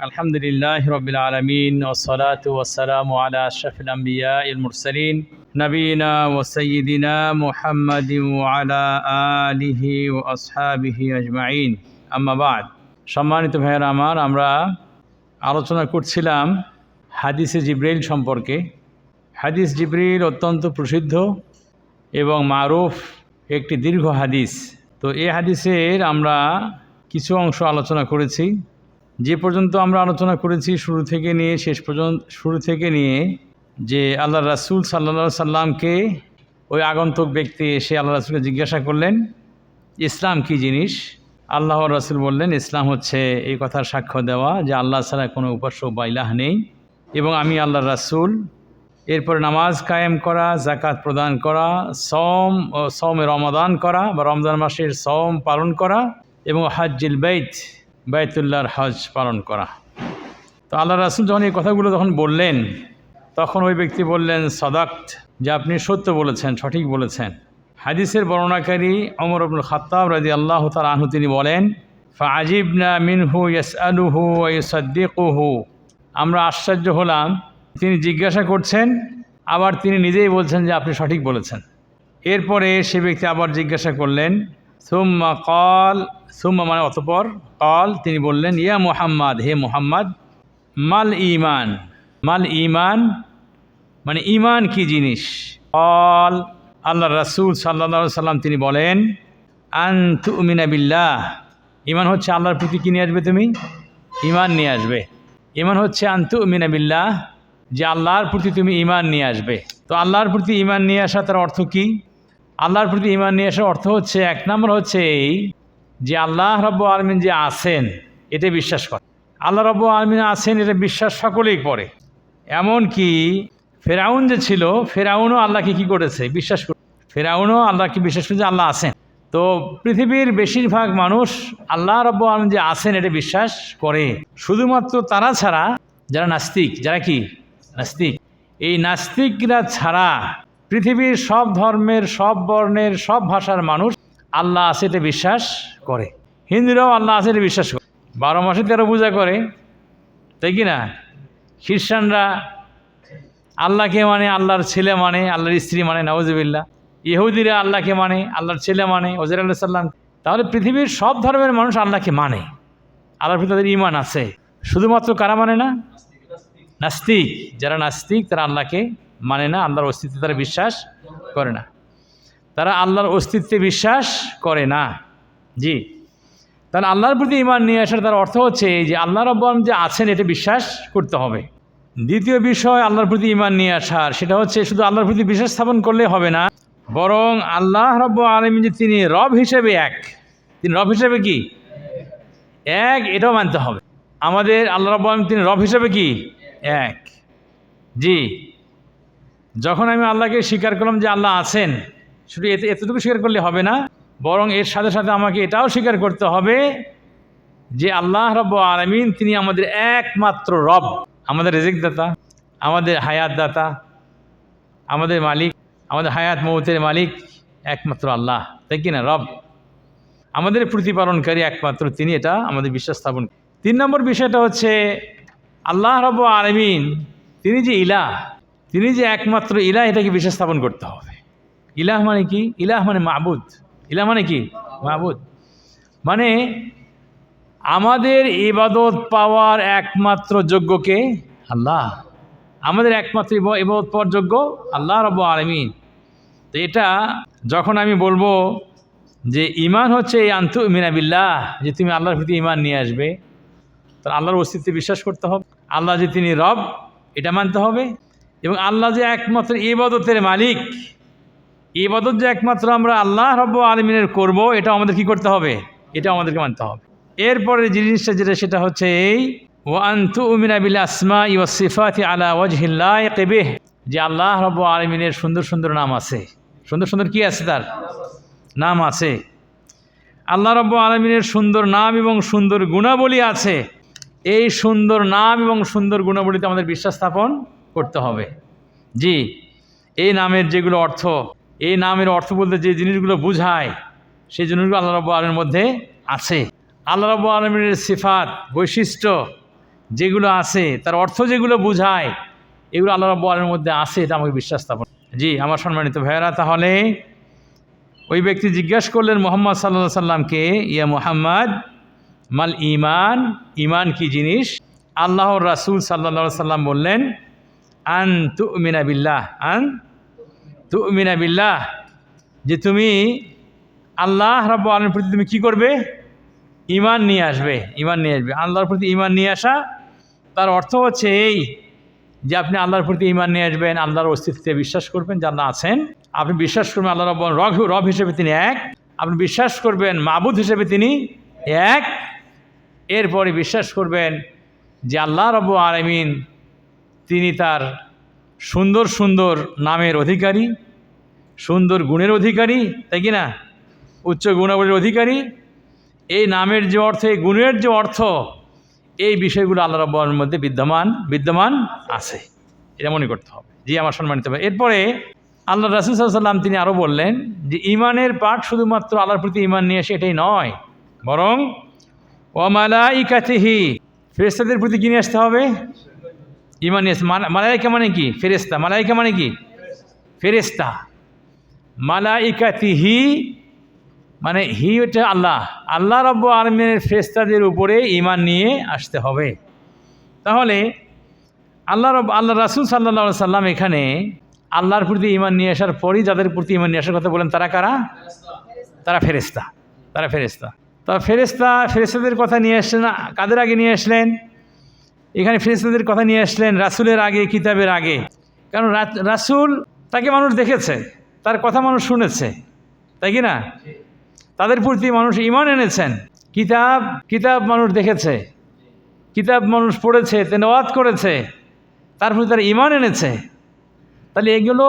আলহামদুলিল্লাহি রাব্বিল আলামিন ওয়াসসালাতু ওয়াসসালামু আলা আশরাফিল আমবিয়াইল মুরসালিন নবিয়িনা ওয়া সাইয়্যিদিনা মুহাম্মাদিন ওয়া আলা আলিহি ওয়া আসহাবিহি আজমাইন আম্মা বা'দ। সম্মানিত ভাইয়েরা আমার, আমরা আলোচনা করছিলাম হাদিসে জিবরিল সম্পর্কে। হাদিস জিবরিল অত্যন্ত প্রসিদ্ধ এবং মারুফ একটি দীর্ঘ হাদিস। তো এই হাদিসের আমরা কিছু অংশ আলোচনা করেছি। যে পর্যন্ত আমরা আলোচনা করেছি শুরু থেকে নিয়ে শেষ পর্যন্ত, শুরু থেকে নিয়ে যে আল্লাহ রাসূল সাল্লাল্লাহু সাল্লামকে ওই আগন্তুক ব্যক্তি এসে আল্লাহ রাসূলকে জিজ্ঞাসা করলেন ইসলাম কী জিনিস। আল্লাহ রাসূল বললেন ইসলাম হচ্ছে এই কথার সাক্ষ্য দেওয়া যে আল্লাহ ছাড়া কোনো উপাস্য বা ইলাহ নেই এবং আমি আল্লাহর রাসূল। এরপরে নামাজ কায়েম করা, যাকাত প্রদান করা, সওমে রমাদান করা বা রমজান মাসের সওম পালন করা এবং হজ্জুল বাইতুল্লাহর হজ পালন করা। তো আল্লাহ রাসূল যখন এই কথাগুলো যখন বললেন তখন ওই ব্যক্তি বললেন সাদাক্ত, যে আপনি সত্য বলেছেন, সঠিক বলেছেন। হাদিসের বর্ণনাকারী ওমর ইবনুল খাত্তাব রাদিয়াল্লাহু তাআলা আনহু তিনি বলেন ফাআজিবনা মিনহু ইয়াসআলুহু ওয়া ইউসাদ্দিকুহু, আমরা আশ্চর্য হলাম, তিনি জিজ্ঞাসা করছেন আবার তিনি নিজেই বলছেন যে আপনি সঠিক বলেছেন। এরপরে সে ব্যক্তি আবার জিজ্ঞাসা করলেন সুম্মা মানে অতঃপর কল, তিনি বললেন ইয়া মুহাম্মদ, হে মুহাম্মদ, মাল ঈমান মানে ঈমান কি জিনিস। কল, আল্লাহ রাসূল সাল্লাল্লাহু আলাইহি সাল্লাম তিনি বলেন আন তুমিনা বিল্লাহ, ঈমান হচ্ছে আল্লাহর প্রতি কি নিয়ে আসবে, তুমি ঈমান নিয়ে আসবে। ঈমান হচ্ছে আন তুমিনা বিল্লাহ, যে আল্লাহর প্রতি তুমি ঈমান নিয়ে আসবে। তো আল্লাহর প্রতি ঈমান নিয়ে আসা তার অর্থ কি? আল্লাহর প্রতি ঈমান নিয়ে আসার অর্থ হচ্ছে, এক নম্বর হচ্ছে এই যে আল্লাহ রাব্বুল আলামিন যে আছেন এটা বিশ্বাস করে। আল্লাহ রাব্বুল আলামিন আছেন এটা বিশ্বাস সকলেই করে। এমনকি ফেরাউন যে ছিল, ফেরাউনও আল্লাহকে কি করেছে, বিশ্বাস করে। ফেরাউনও আল্লাহকে বিশ্বাস করে যে আল্লাহ আছেন। তো পৃথিবীর বেশিরভাগ মানুষ আল্লাহ রাব্বুল আলামিন যে আছেন এটা বিশ্বাস করে। শুধুমাত্র তারা ছাড়া যারা নাস্তিক, যারা কি নাস্তিক, এই নাস্তিকরা ছাড়া পৃথিবীর সব ধর্মের, সব বর্ণের, সব ভাষার মানুষ আল্লাহ আছে এটা বিশ্বাস করে। হিন্দুরাও আল্লাহ আছে এটা বিশ্বাস করে, 12 মাসে 13 পূজা করে, তাই কি না? খ্রিস্টানরা আল্লাহকে মানে, আল্লাহর ছেলে মানে, আল্লাহর স্ত্রী মানে, নাউজুবিল্লাহ। ইহুদিরা আল্লাহকে মানে, আল্লাহর ছেলে মানে, ওজাইর আলাইহিস সালাম। তাহলে পৃথিবীর সব ধর্মের মানুষ আল্লাহকে মানে, আল্লাহর প্রতি তাদের ঈমান আছে। শুধুমাত্র কারা মানে না? নাস্তিক। যারা নাস্তিক তারা আল্লাহকে মানে না, আল্লাহর অস্তিত্বে তারা বিশ্বাস করে না, তারা আল্লাহর অস্তিত্বে বিশ্বাস করে না। জি, তাহলে আল্লাহর প্রতি ঈমান নিয়ে আসার তার অর্থ হচ্ছে যে আল্লাহ রাব্বুল আলামিন যে আছেন এটা বিশ্বাস করতে হবে। দ্বিতীয় বিষয় আল্লাহর প্রতি ঈমান নিয়ে আসার, সেটা হচ্ছে শুধু আল্লাহর প্রতি বিশ্বাস স্থাপন করলে হবে না, বরং আল্লাহ রাব্বুল আলামিন যে তিনি রব হিসেবে এক, তিনি রব হিসেবে কি এক, এটাও মানতে হবে আমাদের। আল্লাহ রাব্বুল আলামিন তিনি রব হিসেবে কি এক। জি, যখন আমি আল্লাহকে স্বীকার করলাম যে আল্লাহ আছেন, শুধু এতটুকু স্বীকার করলে হবে না, বরং এর সাথে সাথে আমাকে এটাও স্বীকার করতে হবে যে আল্লাহ রাব্বুল আলামিন তিনি আমাদের একমাত্র রব, আমাদের রিজিক দাতা, আমাদের হায়াত দাতা, আমাদের মালিক, আমাদের হায়াত মৌতের মালিক একমাত্র আল্লাহ, তাই কি না? রব আমাদের প্রতিপালনকারী একমাত্র তিনি, এটা আমাদের বিশ্বাস স্থাপন। 3 নম্বর বিষয়টা হচ্ছে আল্লাহ রাব্বুল আলামিন তিনি যে ইলাহ, তিনি যে একমাত্র ইলাহ, এটাকে বিশ্বাস স্থাপন করতে হবে। ইলাহ মানে কি? ইলাহ মানে মাবুদ। ইলাহ মানে কি? মাবুদ মানে আমাদের ইবাদত পাওয়ার একমাত্র যোগ্যকে আল্লাহ, আমাদের একমাত্র ইবাদত পাওয়ার যোগ্য আল্লাহ রাব্বুল আলামিন। তো এটা যখন আমি বলবো যে ঈমান হচ্ছে এই আন তুমিনা বিল্লাহ, যে তুমি আল্লাহর প্রতি ঈমান নিয়ে আসবে, তো আল্লাহর অস্তিত্বে বিশ্বাস করতে হবে, আল্লাহ যে তিনি রব এটা মানতে হবে, এবং আল্লাহ যে একমাত্র ইবাদতের মালিক, ইবাদত যে একমাত্র আমরা আল্লাহ রাব্বুল আলামিনের করব, এটা আমাদের কি করতে হবে, এটা আমাদেরকে মানতে হবে। এরপরে জিনিসটা যেটা, সেটা হচ্ছে এই ওয়া আন তুমিনা বিল আসমাই ওয়াস সিফাতি আলা ওয়াজহিল লাইক বিহ, যে আল্লাহ রাব্বুল আলামিনের সুন্দর সুন্দর নাম আছে। সুন্দর সুন্দর কি আছে? তার নাম আছে। আল্লাহ রাব্বুল আলামিনের সুন্দর নাম এবং সুন্দর গুণাবলী আছে। এই সুন্দর নাম এবং সুন্দর গুণাবলীতে আমাদের বিশ্বাস স্থাপন করতে হবে। জি, এই নামের যেগুলো অর্থ, এই নামের অর্থ বলতে যে জিনিসগুলো বোঝায়, সেই জিনিসগুলো আল্লাহ রাব্বুল আলামিনের মধ্যে আছে। আল্লাহ রাব্বুল আলামিনের সিফাত, বৈশিষ্ট্য, যেগুলো আছে, তার অর্থ যেগুলো বোঝায়, এগুলো আল্লাহ রাব্বুল আলামিনের মধ্যে আছে, এটা আমাকে বিশ্বাস স্থাপন। জি আমার সম্মানিত ভাইয়েরা, তাহলে ওই ব্যক্তি জিজ্ঞাসা করলেন মুহাম্মদ সাল্লাল্লাহু আলাইহি সাল্লামকে, ইয়া মুহাম্মদ মাল ঈমান, ঈমান কি জিনিস? আল্লাহর রাসূল সাল্লাল্লাহু আলাইহি সাল্লাম বললেন, আন তুমিনা বিল্লাহ, আন তুমিনা বিল্লাহ, যে তুমি আল্লাহ রাব্বুল আলামিনের প্রতি তুমি কি করবে? ঈমান নিয়ে আসবে, ঈমান নিয়ে আসবে। আল্লাহর প্রতি ঈমান নিয়ে আসা, তার অর্থ হচ্ছে এই যে আপনি আল্লাহর প্রতি ঈমান নিয়ে আসবেন, আল্লাহর অস্তিত্বে বিশ্বাস করবেন যে আল্লাহ আছেন, আপনি বিশ্বাস করবেন আল্লাহ রব হিসেবে তিনি এক, আপনি বিশ্বাস করবেন মাবুদ হিসেবে তিনি এক, এরপরে বিশ্বাস করবেন যে আল্লাহ রাব্বুল আলামিন তিনি তার সুন্দর সুন্দর নামের অধিকারী, সুন্দর গুণের অধিকারী, তাই কি না? উচ্চ গুণাবলীর অধিকারী। এই নামের যে অর্থ, এই গুণের যে অর্থ, এই বিষয়গুলো আল্লাহ রাব্বুল আলামিনের মধ্যে বিদ্যমান আছে, এটা মনে করতে হবে। জি আমার সম্মানিত ভাই, এরপরে আল্লাহ রাসূল সাল্লাল্লাহু আলাইহি ওয়াসাল্লাম তিনি আরও বললেন যে ঈমানের পাঠ শুধুমাত্র আল্লাহর প্রতি ঈমান নিয়ে এসে এটাই নয়, বরং ওয়া মালাইকাতিহি, ফেরেশতাদের প্রতি কি নিয়ে আসতে হবে? ঈমান নিয়ে আসতে। মালাইকা মানে কি? ফেরেশতা। মালাইকা মানে কি? ফেরেশতা। মালাইকাতিহি মানে হি হচ্ছে আল্লাহ, আল্লাহ রাব্বুল আলামিনের ফেরেশতাদের উপরে ঈমান নিয়ে আসতে হবে। তাহলে আল্লাহ রাসূল সাল্লাল্লাহু আলাইহি সাল্লাম এখানে আল্লাহর প্রতি ঈমান নিয়ে আসার পরই যাদের প্রতি ঈমান নিয়ে আসার কথা বলেন, তারা কারা? তারা ফেরেশতা, তারা ফেরেশতা। তা ফেরেশতাদের কথা নিয়ে আসলেন, কাদের আগে নিয়ে আসলেন? এখানে ফেরেশতাদের কথা নিয়ে আসলেন রাসূলের আগে, কিতাবের আগে। কারণ রাসূল তাকে মানুষ দেখেছে, তার কথা মানুষ শুনেছে, তাই কি না? তাদের প্রতি মানুষ ঈমান এনেছেন। কিতাব মানুষ দেখেছে, কিতাব মানুষ পড়েছে, তেলাওয়াত করেছে, তার প্রতি তারা ঈমান এনেছে। তাহলে এগুলো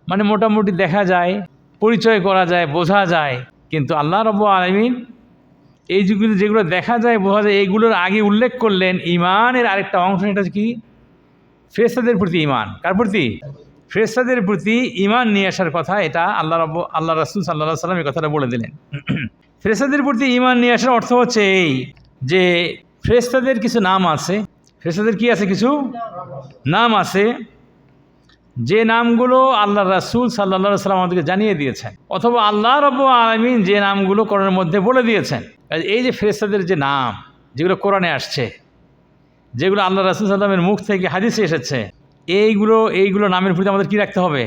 মানে মোটামুটি দেখা যায়, পরিচয় করা যায়, বোঝা যায়। কিন্তু আল্লাহ রাব্বুল আলামিন এই যেগুলো দেখা যায়, বোঝা যায়, এইগুলোর আগে উল্লেখ করলেন ঈমানের আরেকটা অংশ, সেটা কি? ফেরেশতাদের প্রতি ঈমান। কার প্রতি? ফেরেশতাদের প্রতি ঈমান নিয়ে আসার কথা, এটা আল্লাহ রাসূল সাল্লাল্লাহু আলাইহি ওয়াসাল্লাম এই কথাটা বলে দিলেন। ফেরেশতাদের প্রতি ঈমান নিয়ে আসার অর্থ হচ্ছে এই যে ফেরেশতাদের কিছু নাম আছে। ফেরেশতাদের কি আছে? কিছু নাম আছে, যে নামগুলো আল্লাহ রাসূল সাল্লাল্লাহু আলাইহি ওয়াসাল্লাম আমাদেরকে জানিয়ে দিয়েছেন, অথবা আল্লাহ রাব্বুল আলামিন যে নামগুলো কোরআনের মধ্যে বলে দিয়েছেন। এই যে ফেরেশতাদের যে নাম, যেগুলো কোরআনে আসছে, যেগুলো আল্লাহ রাসূল সাল্লাল্লাহু আলাইহি ওয়াসাল্লামের মুখ থেকে হাদিসে এসেছে, এইগুলো নামের প্রতি আমাদের কি রাখতে হবে?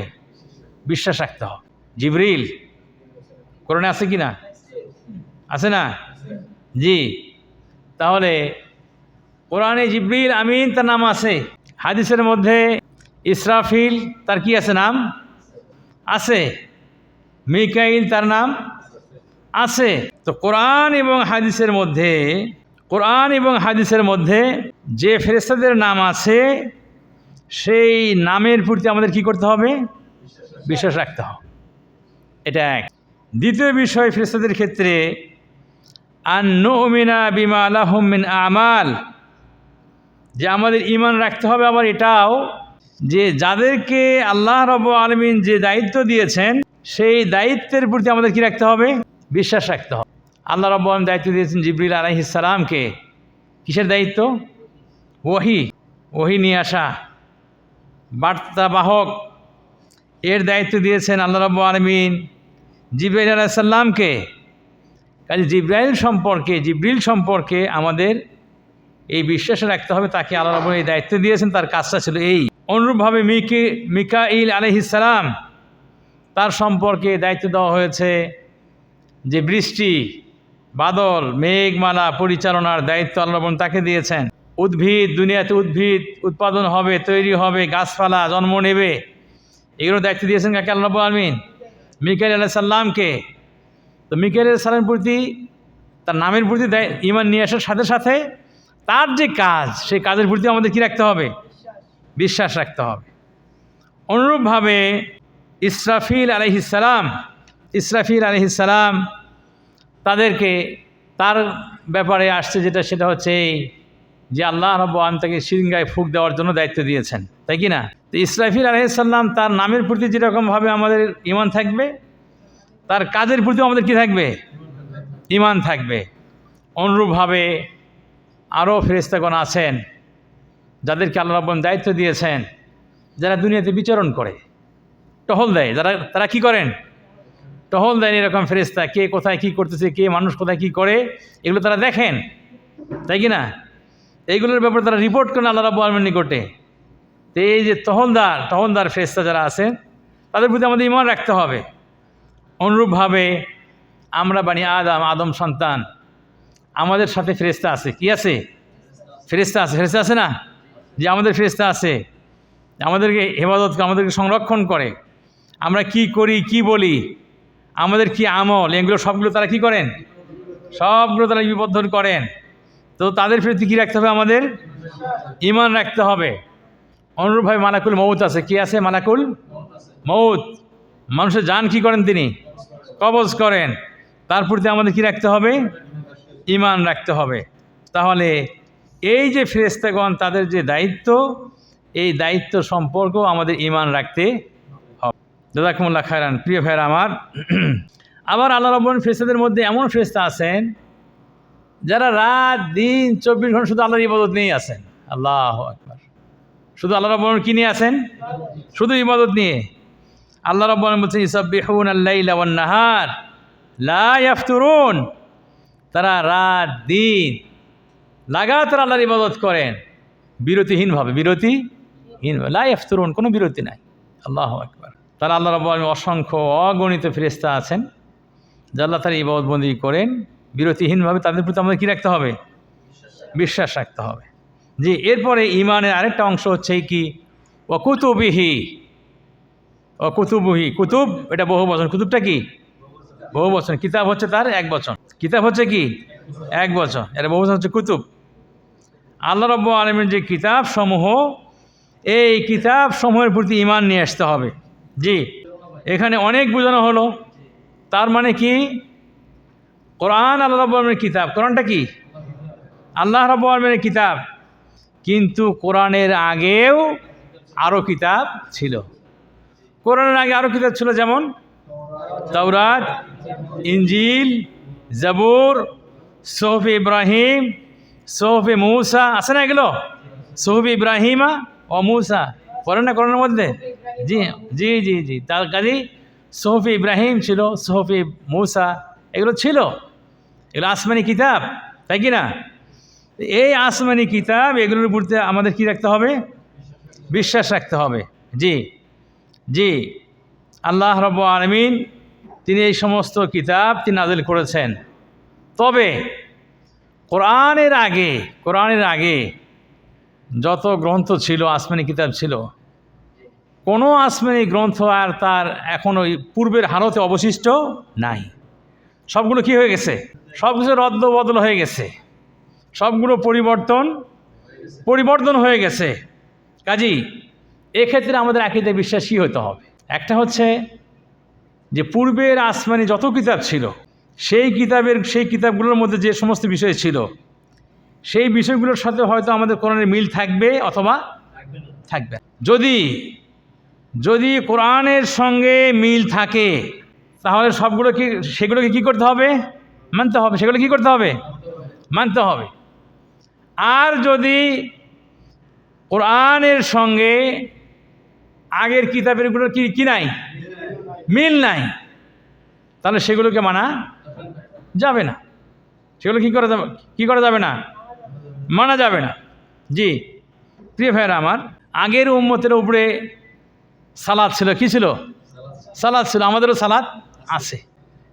বিশ্বাস রাখতে হবে। জিবরিল কোরআনে আছে কি না? আছে না? জি। তাহলে কোরআনে জিবরিল আমিন তার নাম আছে, হাদিসের মধ্যে ইসরাফিল তার কি আছে? নাম আছে। মিকাইল তার নাম আছে। তো কোরআন এবং হাদিসের মধ্যে যে ফেরেশতাদের নাম আছে, সেই নামের প্রতি আমাদের কি করতে হবে? বিশ্বাস রাখতে হবে। এটা এক। দ্বিতীয় বিষয় ফেরেশতাদের ক্ষেত্রে, আন নুমিনা বিমা লাহুম মিন আমাল, যে আমাদের ঈমান রাখতে হবে আবার এটাও, যে যাদেরকে আল্লাহ রাব্বুল আলামিন যে দায়িত্ব দিয়েছেন, সেই দায়িত্বের প্রতি আমাদের কি রাখতে হবে? বিশ্বাস রাখতে হবে। আল্লাহ রাব্বুল আলামিন দায়িত্ব দিয়েছেন জিবরিল আলাইহিস সালামকে। কিসের দায়িত্ব? ওহী নিয়ে আসা, বার্তাবাহক, এর দায়িত্ব দিয়েছেন আল্লাহ রাব্বুল আলামিন জিবরাইল আলাইহিস সালামকে। কাজে জিবরিল সম্পর্কে আমাদের এই বিশ্বাস রাখতে হবে, তাকে আল্লাহ রাব্বুল আলামিন এই দায়িত্ব দিয়েছেন, তার কাজটা ছিল এই। অনুরূপভাবে মিকাইল আলাইহিস সালাম, তার সম্পর্কে দায়িত্ব দেওয়া হয়েছে যে বৃষ্টি, বাদল, মেঘমালা পরিচালনার দায়িত্ব আল্লাহ রাব্বুল আলামিন তাকে দিয়েছেন। দুনিয়াতে উদ্ভিদ উৎপাদন হবে, তৈরি হবে, গাছপালা জন্ম নেবে, এগুলো দায়িত্ব দিয়েছেন কাকে? আল্লাহ রাব্বুল আলামিন মিকাইল আলাইহিস সালামকে। তো মিকাইল আলাইহিস সালামের প্রতি, তার নামের প্রতি ঈমান নিয়ে আসার সাথে সাথে তার যে কাজ, সেই কাজের প্রতি আমাদের কি রাখতে হবে? বিশ্বাস রাখতে হবে। অনুরূপভাবে ইসরাফিল আলাইহিস সালাম, তাদেরকে, তার ব্যাপারে আসছে যেটা, সেটা হচ্ছে এই যে আল্লাহ রাব্বুল আলামিন তাকে সিংহায় ফুঁক দেওয়ার জন্য দায়িত্ব দিয়েছেন, তাই কি না? তো ইসরাফিল আলাইহিস সালাম, তার নামের প্রতি যেরকমভাবে আমাদের ঈমান থাকবে, তার কাজের প্রতি আমাদের কি থাকবে? ঈমান থাকবে। অনুরূপভাবে আরও ফেরেশতাগণ আছেন যাদেরকে আল্লাহ রাব্বুল আলামিন দায়িত্ব দিয়েছেন, যারা দুনিয়াতে বিচরণ করে, টহল দেয়। তারা কি করেন? টহল দেন। এরকম ফেরেশতা কে কোথায় কি করতেছে, কে মানুষ কোথায় কি করে, এগুলো তারা দেখেন, তাই কি না? এইগুলোর ব্যাপারে তারা রিপোর্ট করেন আল্লাহ রাব্বুল আলামিনের নিকটে। তো এই যে টহলদার ফেরেশতা যারা আছেন, তাদের প্রতি আমাদের ঈমান রাখতে হবে। অনুরূপভাবে আমরা বানি আদম সন্তান, আমাদের সাথে ফেরেশতা আছে। কি আছে? ফেরেশতা আছে না? যে আমাদের ফেরেশতা আছে, আমাদেরকে হেফাজত করে, আমাদেরকে সংরক্ষণ করে। আমরা কি করি, কি বলি, আমাদের কি আমল, এগুলো সবগুলো তারা কি করেন? সবগুলো তারা লিপিবদ্ধ করেন। তো তাদের প্রতি কী রাখতে হবে? আমাদের ঈমান রাখতে হবে। অনুরূপভাবে মালাকুল মউত আছে। কি আছে? মালাকুল মউত। মানুষের জান কি করেন? তিনি কবজ করেন। তার প্রতি আমাদের কি রাখতে হবে? ঈমান রাখতে হবে। তাহলে এই যে ফেরেশতাগণ, তাদের যে দায়িত্ব, এই দায়িত্ব সম্পর্কেও আমাদের ঈমান রাখতে হবে। জাযাকুমুল্লাহ খায়রান। প্রিয় ভাইরা আমার, আবার আল্লাহ রাব্বুল আলামিন ফেরেশতাদের মধ্যে এমন ফেরেশতা আছেন যারা রাত দিন 24 ঘন্টা শুধু আল্লাহর ইবাদত নিয়েই আছেন। আল্লাহু আকবার। শুধু আল্লাহ রাব্বুল আলামিন কি নিয়ে আছেন? শুধু ইবাদত নিয়ে। আল্লাহ রাব্বুল আলামিন বলছেন ইউসাব্বিহুনাল লাইলা ওয়ান নাহার লা ইয়াফতুরুন। তারা রাত দিন লাগাতার আল্লাহর ইবাদত করেন বিরতিহীনভাবে। লা ইয়াফতুরুন, কোনো বিরতি নাই। আল্লাহু আকবার। তারা আল্লাহ রাব্বুল আলামিন অসংখ্য অগণিত ফেরেশতা আছেন যে আল্লাহ তাআলা ইবাদত বন্দেগী করেন বিরতিহীনভাবে। তাদের প্রতি আমাদের কী রাখতে হবে? বিশ্বাস রাখতে হবে। যে এরপরে ঈমানের আরেকটা অংশ হচ্ছে কি? ওয়াকুতুবিহি। কুতুব এটা বহু বচন। কুতুবটা কি? বহু বচন। কিতাব হচ্ছে তার এক বচন। কিতাব হচ্ছে কি? এক বচন। এটা বহু বচন হচ্ছে কুতুব। আল্লাহ রাব্বুল আলামিনের যে কিতাব সমূহ, এই কিতাব সমূহের প্রতি ঈমান নিয়ে আসতে হবে। জি, এখানে অনেক বোঝানো হলো। তার মানে কি? কোরআন আল্লাহ রাব্বুল আলামিনের কিতাব। কোরআনটা কি? আল্লাহ রাব্বুল আলামিনের কিতাব। কিন্তু কোরআনের আগেও আরও কিতাব ছিল। কোরআনের আগে আরও কিতাব ছিল, যেমন তাওরাত, ইনজিল, জাবুর, সুহফে ইব্রাহিম, সুহফে মূসা। আছে না এগুলো? সুহফে ইব্রাহিমা ও মূসা পড়েন না কোরআনের মধ্যে? জি জি জি জি তার কাজেই সুহফে ইব্রাহিম ছিল, সুহফে মূসা, এগুলো ছিল। এগুলো আসমানি কিতাব, তাই কি না? এই আসমানি কিতাব, এগুলোর উপর আমাদের কি রাখতে হবে? বিশ্বাস রাখতে হবে। জি জি আল্লাহ রাব্বুল আলামিন তিনি এই সমস্ত কিতাব তিনি নাযিল করেছেন। তবে কোরআনের আগে যত গ্রন্থ ছিল, আসমানি কিতাব ছিল, কোনো আসমানি গ্রন্থ আর তার এখনও পূর্বের হালতে অবশিষ্ট নাই। সবগুলো কি হয়ে গেছে? সব কিছু রদ্দ বদল হয়ে গেছে। সবগুলো পরিবর্তন হয়ে গেছে। কাজেই এক্ষেত্রে আমাদের আকীদায় বিশ্বাসী হতে হবে। একটা হচ্ছে যে পূর্বের আসমানি যত কিতাব ছিল, সেই কিতাবগুলোর মধ্যে যে সমস্ত বিষয় ছিল, সেই বিষয়গুলোর সাথে হয়তো আমাদের কোরআনের মিল থাকবে অথবা থাকবে। যদি কোরআনের সঙ্গে মিল থাকে, তাহলে সেগুলোকে কি করতে হবে? মানতে হবে। সেগুলো কি করতে হবে? মানতে হবে। আর যদি কোরআনের সঙ্গে আগের কিতাবেরগুলোর কি নাই? মিল নাই, তাহলে সেগুলোকে মানা যাবে না। সেগুলো কি করা যাবে না? মানা যাবে না। জি প্রিয় ভাইরা আমার, আগের উম্মতের উপরে সালাত ছিল। কি ছিল? সালাত ছিল। আমাদেরও সালাত আছে।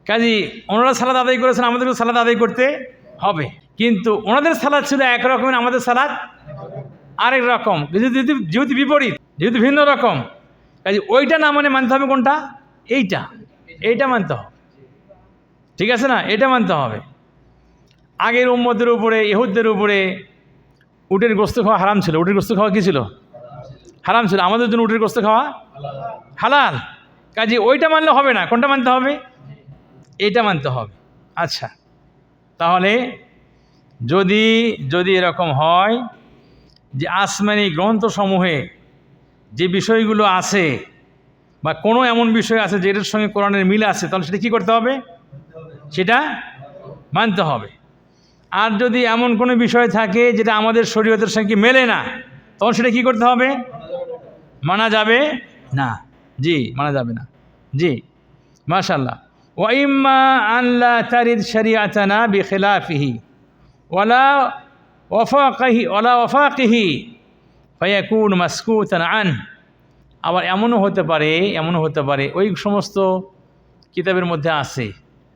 কাজী ওনারা সালাত আদায় করেছেন, আমাদেরও সালাত আদায় করতে হবে। কিন্তু ওনাদের সালাত ছিল একরকম, আমাদের সালাত আরেক রকম। যেহেতু বিপরীত, যেহেতু ভিন্ন রকম, কাজে ওইটা না মানে মানতে হবে কোনটা? এইটা মানতে হবে। ঠিক আছে না? এটা মানতে হবে। আগের উম্মতের উপরে, ইহুদদের উপরে উটের গোস্ত খাওয়া হারাম ছিল। উটের গোস্ত খাওয়া কী ছিল? হারাম ছিল। আমাদের জন্য উটের গোস্ত খাওয়া হালাল। কাজে ওইটা মানলে হবে না। কোনটা মানতে হবে? এইটা মানতে হবে। আচ্ছা, তাহলে যদি এরকম হয় যে আসমানি গ্রন্থসমূহে যে বিষয়গুলো আছে, বা কোনো এমন বিষয় আছে যেটার সঙ্গে কোরআনের মিল আছে, তাহলে সেটা কী করতে হবে? সেটা মানতে হবে। আর যদি এমন কোনো বিষয় থাকে যেটা আমাদের শরীয়তের সঙ্গে মেলে না, তখন সেটা কী করতে হবে? মানা যাবে না। জি, মানা যাবে না। জি, মাশাআল্লাহ। ওয়া ইম্মা আন লা তারিদ শরিআতানা বিখিলাফিহি ওয়ালা ওয়াফাকিহি ফায়াকুন মাসকুতান আন। আবার এমনও হতে পারে ওই সমস্ত কিতাবের মধ্যে আছে,